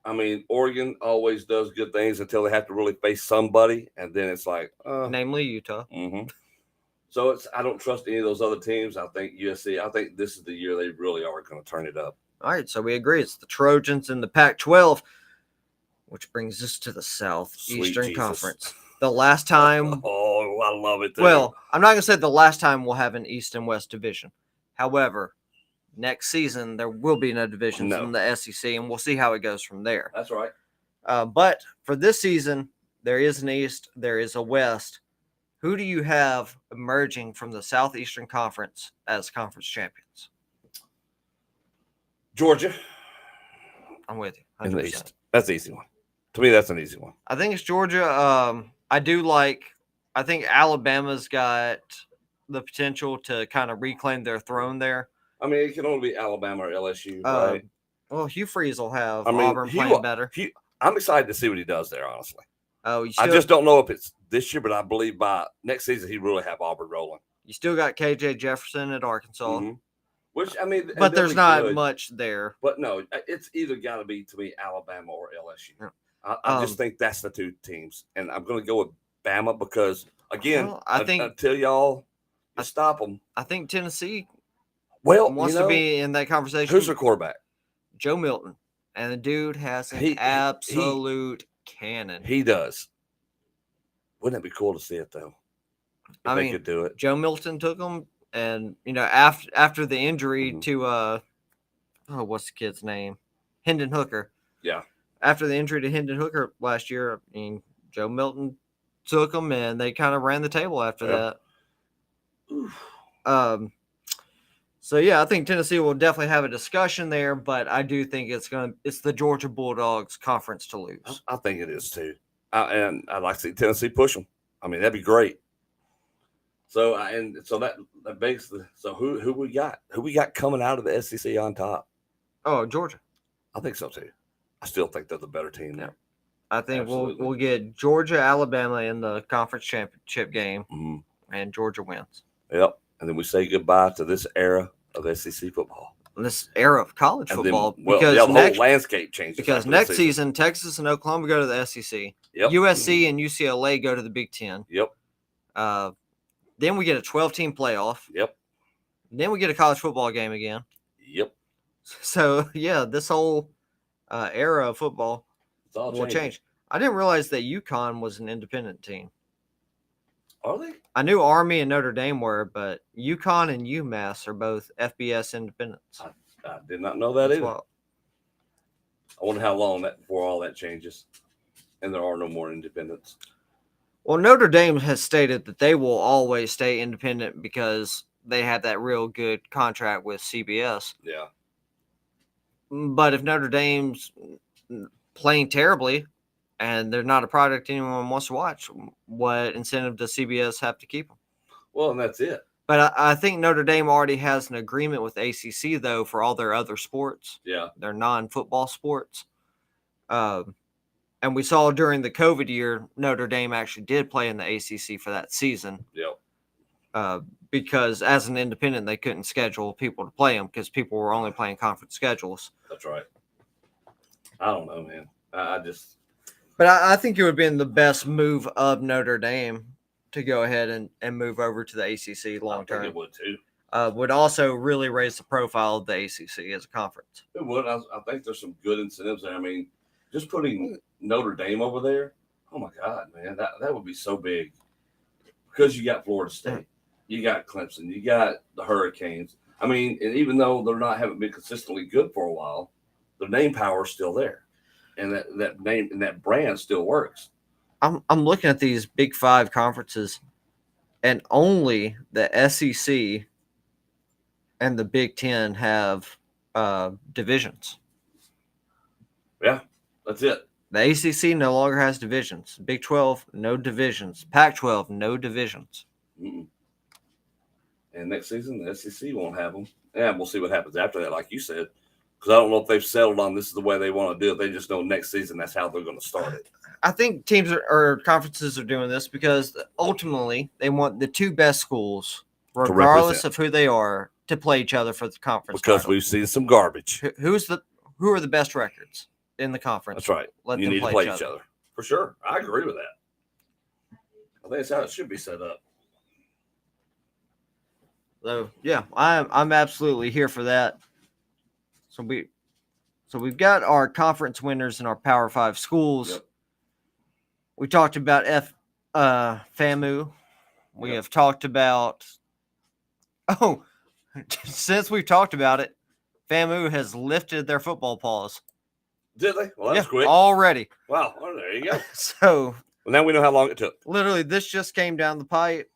[SPEAKER 7] I mean, Oregon always does good things until they have to really face somebody, and then it's like,
[SPEAKER 8] namely Utah.
[SPEAKER 7] Mm-hmm. So I don't trust any of those other teams. I think USC. I think this is the year they really are going to turn it up.
[SPEAKER 8] All right, so we agree. It's the Trojans in the Pac-12, which brings us to the Southeastern Conference. The last time.
[SPEAKER 7] Oh, I love it.
[SPEAKER 8] Well, I'm not going to say the last time we'll have an East and West division. However, next season there will be no divisions in the SEC, and we'll see how it goes from there.
[SPEAKER 7] That's right.
[SPEAKER 8] But for this season, there is an East, there is a West. Who do you have emerging from the Southeastern Conference as conference champions?
[SPEAKER 7] Georgia.
[SPEAKER 8] I'm with you. 100%.
[SPEAKER 7] In the East. That's an easy one. To me, that's an easy one.
[SPEAKER 8] I think it's Georgia. I think Alabama's got the potential to kind of reclaim their throne there.
[SPEAKER 7] I mean, it can only be Alabama or LSU, right?
[SPEAKER 8] Well, Hugh Freeze will have Auburn playing better.
[SPEAKER 7] I'm excited to see what he does there, honestly.
[SPEAKER 8] Oh,
[SPEAKER 7] I just don't know if it's this year, but I believe by next season he really have Auburn rolling.
[SPEAKER 8] You still got KJ Jefferson at Arkansas.
[SPEAKER 7] Mm-hmm. Which, I mean,
[SPEAKER 8] but there's not much there.
[SPEAKER 7] But no, it's either got to be, to me, Alabama or LSU. Yeah. I just think that's the two teams. And I'm going to go with Bama because, again, I think until y'all stop them.
[SPEAKER 8] I think Tennessee
[SPEAKER 7] wants
[SPEAKER 8] to be in that conversation.
[SPEAKER 7] Who's their quarterback?
[SPEAKER 8] Joe Milton. And the dude has an absolute cannon.
[SPEAKER 7] He does. Wouldn't it be cool to see it though? If they could do it.
[SPEAKER 8] Joe Milton took him, and after the injury to what's the kid's name? Hendon Hooker.
[SPEAKER 7] Yeah.
[SPEAKER 8] After the injury to Hendon Hooker last year, I mean, Joe Milton took him, and they kind of ran the table after that. So yeah, I think Tennessee will definitely have a discussion there, but I do think it's the Georgia Bulldogs conference to lose.
[SPEAKER 7] I think it is too, and I'd like to see Tennessee push them. I mean, that'd be great. So that begs who we got? Who we got coming out of the SEC on top?
[SPEAKER 8] Oh, Georgia.
[SPEAKER 7] I think so too. I still think they're the better team there.
[SPEAKER 8] I think we'll get Georgia, Alabama in the conference championship game, and Georgia wins.
[SPEAKER 7] Yep. And then we say goodbye to this era of SEC football.
[SPEAKER 8] This era of college football.
[SPEAKER 7] The whole landscape changes.
[SPEAKER 8] Because next season, Texas and Oklahoma go to the SEC.
[SPEAKER 7] Yep.
[SPEAKER 8] USC and UCLA go to the Big Ten.
[SPEAKER 7] Yep.
[SPEAKER 8] Then we get a 12-team playoff.
[SPEAKER 7] Yep.
[SPEAKER 8] Then we get a college football game again.
[SPEAKER 7] Yep.
[SPEAKER 8] So, yeah, this whole era of football will change. I didn't realize that UConn was an independent team.
[SPEAKER 7] Are they?
[SPEAKER 8] I knew Army and Notre Dame were, but UConn and UMass are both FBS independents.
[SPEAKER 7] I did not know that either.
[SPEAKER 8] Well,
[SPEAKER 7] I wonder how long before all that changes and there are no more independents.
[SPEAKER 8] Well, Notre Dame has stated that they will always stay independent because they have that real good contract with CBS.
[SPEAKER 7] Yeah.
[SPEAKER 8] But if Notre Dame's playing terribly and they're not a product anyone wants to watch, what incentive does CBS have to keep them?
[SPEAKER 7] Well, and that's it.
[SPEAKER 8] But I think Notre Dame already has an agreement with ACC, though, for all their other sports.
[SPEAKER 7] Yeah.
[SPEAKER 8] Their non-football sports. And we saw during the COVID year, Notre Dame actually did play in the ACC for that season.
[SPEAKER 7] Yep.
[SPEAKER 8] Because as an independent, they couldn't schedule people to play them because people were only playing conference schedules.
[SPEAKER 7] That's right. I don't know, man.
[SPEAKER 8] But I think it would have been the best move of Notre Dame to go ahead and move over to the ACC long term.
[SPEAKER 7] I think it would too.
[SPEAKER 8] Would also really raise the profile of the ACC as a conference.
[SPEAKER 7] It would. I think there's some good incentives there. I mean, just putting Notre Dame over there, oh my God, man, that would be so big. Because you got Florida State, you got Clemson, you got the Hurricanes. I mean, and even though haven't been consistently good for a while, their name power is still there. And that name and that brand still works.
[SPEAKER 8] I'm looking at these Big Five conferences, and only the SEC and the Big Ten have divisions.
[SPEAKER 7] Yeah, that's it.
[SPEAKER 8] The ACC no longer has divisions. Big 12, no divisions. Pac-12, no divisions.
[SPEAKER 7] Mm-mm. And next season, the SEC won't have them. And we'll see what happens after that, like you said. Because I don't know if they've settled on this is the way they want to do it. They just know next season that's how they're going to start it.
[SPEAKER 8] I think teams or conferences are doing this because ultimately they want the two best schools, regardless of who they are, to play each other for the conference.
[SPEAKER 7] Because
[SPEAKER 8] title.
[SPEAKER 7] we've seen some garbage.
[SPEAKER 8] Who are the best records in the conference?
[SPEAKER 7] That's right. You need to play each other. For sure. I agree with that. I think that's how it should be set up.
[SPEAKER 8] So yeah, I'm absolutely here for that. So we've got our conference winners in our Power 5 schools.
[SPEAKER 7] Yep.
[SPEAKER 8] We talked about FAMU. We have talked about since we've talked about it, FAMU has lifted their football paws.
[SPEAKER 7] Did they? Well, that's quick.
[SPEAKER 8] Already.
[SPEAKER 7] Wow. Well, there you go.
[SPEAKER 8] So
[SPEAKER 7] now we know how long it took.
[SPEAKER 8] Literally, this just came down the pipe.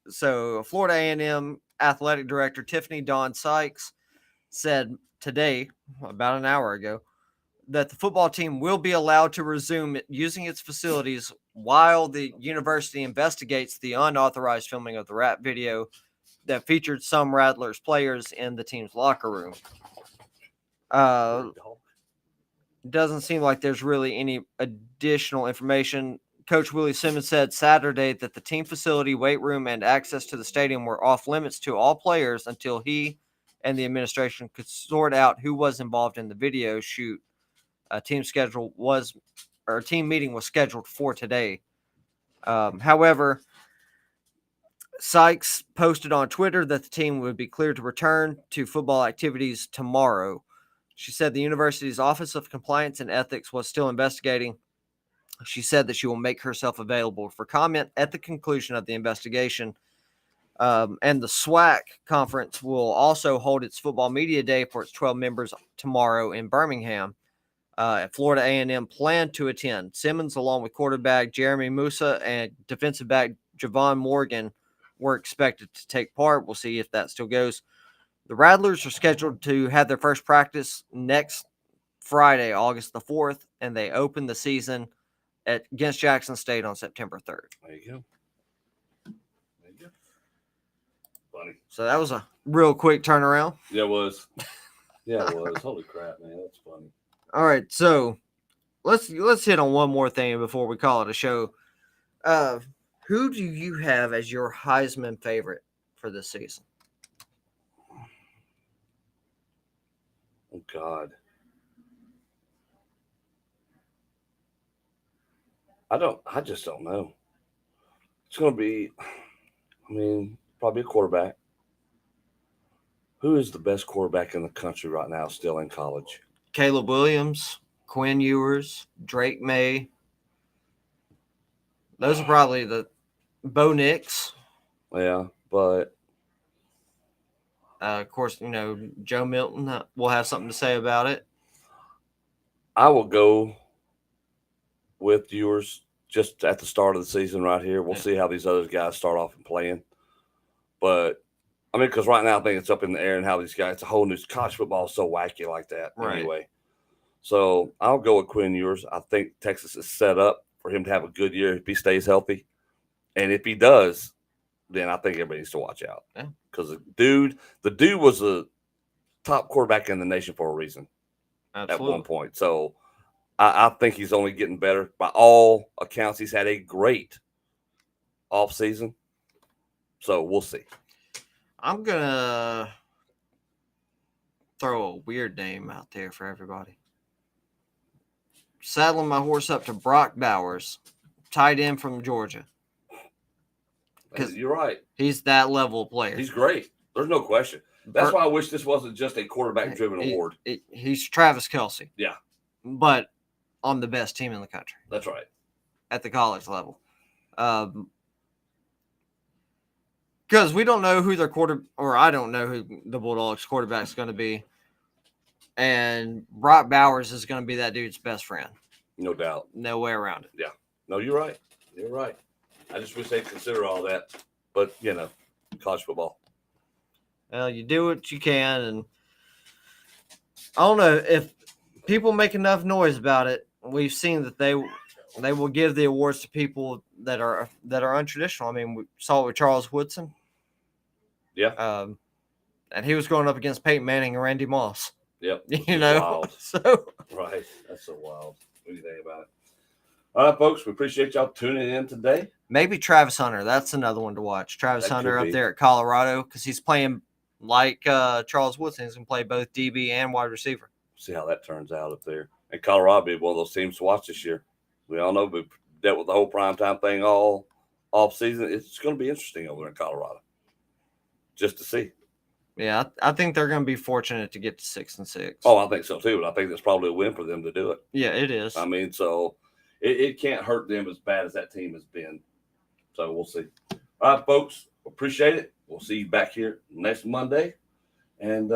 [SPEAKER 8] So Florida A&M athletic director Tiffany Dawn Sykes said today, about an hour ago, that the football team will be allowed to resume using its facilities while the university investigates the unauthorized filming of the rap video that featured some Rattlers players in the team's locker room. Doesn't seem like there's really any additional information. Coach Willie Simmons said Saturday that the team facility, weight room, and access to the stadium were off limits to all players until he and the administration could sort out who was involved in the video shoot. A team meeting was scheduled for today. However, Sykes posted on Twitter that the team would be cleared to return to football activities tomorrow. She said the university's Office of Compliance and Ethics was still investigating. She said that she will make herself available for comment at the conclusion of the investigation. And the SWAC conference will also hold its football media day for its 12 members tomorrow in Birmingham. Florida A&M planned to attend. Simmons, along with quarterback Jeremy Musa and defensive back Javon Morgan, were expected to take part. We'll see if that still goes. The Rattlers are scheduled to have their first practice next Friday, August the 4th, and they open the season against Jackson State on September 3rd.
[SPEAKER 7] There you go. There you go. Funny.
[SPEAKER 8] So that was a real quick turnaround.
[SPEAKER 7] Yeah, it was. Yeah, it was. Holy crap, man. That's funny.
[SPEAKER 8] All right, so let's hit on one more thing before we call it a show. Who do you have as your Heisman favorite for this season?
[SPEAKER 7] Oh, God. I just don't know. It's going to be, probably a quarterback. Who is the best quarterback in the country right now still in college?
[SPEAKER 8] Caleb Williams, Quinn Ewers, Drake May. Those are probably the Bo Nix.
[SPEAKER 7] Yeah, but
[SPEAKER 8] of course, Joe Milton will have something to say about it.
[SPEAKER 7] I will go with Ewers just at the start of the season right here. We'll see how these other guys start off and playing. But, because right now I think it's up in the air and how these guys, it's a whole new college football is so wacky like that anyway. So I'll go with Quinn Ewers. I think Texas is set up for him to have a good year if he stays healthy. And if he does, then I think everybody needs to watch out. Because the dude was a top quarterback in the nation for a reason.
[SPEAKER 8] Absolutely.
[SPEAKER 7] At one point. So I think he's only getting better. By all accounts, he's had a great offseason. So we'll see.
[SPEAKER 8] I'm going to throw a weird name out there for everybody. Saddling my horse up to Brock Bowers, tight end from Georgia.
[SPEAKER 7] Because you're right.
[SPEAKER 8] He's that level of player.
[SPEAKER 7] He's great. There's no question. That's why I wish this wasn't just a quarterback-driven award.
[SPEAKER 8] He's Travis Kelce.
[SPEAKER 7] Yeah.
[SPEAKER 8] But on the best team in the country.
[SPEAKER 7] That's right.
[SPEAKER 8] At the college level. Because we don't know who their I don't know who the Bulldogs quarterback is going to be. And Brock Bowers is going to be that dude's best friend.
[SPEAKER 7] No doubt.
[SPEAKER 8] No way around it.
[SPEAKER 7] Yeah. No, you're right. You're right. I just wish they'd consider all that. But, college football.
[SPEAKER 8] Well, you do what you can. And I don't know if people make enough noise about it. We've seen that they will give the awards to people that are untraditional. We saw it with Charles Woodson.
[SPEAKER 7] Yeah.
[SPEAKER 8] And he was going up against Peyton Manning and Randy Moss.
[SPEAKER 7] Yep.
[SPEAKER 8] Wild. So
[SPEAKER 7] right. That's so wild. What do you think about it? All right, folks. We appreciate y'all tuning in today.
[SPEAKER 8] Maybe Travis Hunter. That's another one to watch. Travis Hunter up there at Colorado because he's playing like Charles Woodson. He's going to play both DB and wide receiver.
[SPEAKER 7] See how that turns out up there. And Colorado will be one of those teams to watch this year. We all know we've dealt with the whole primetime thing all off season. It's going to be interesting over in Colorado just to see.
[SPEAKER 8] Yeah, I think they're going to be fortunate to get to 6-6.
[SPEAKER 7] Oh, I think so too. And I think that's probably a win for them to do it.
[SPEAKER 8] Yeah, it is.
[SPEAKER 7] So it can't hurt them as bad as that team has been. So we'll see. All right, folks. Appreciate it. We'll see you back here next Monday. And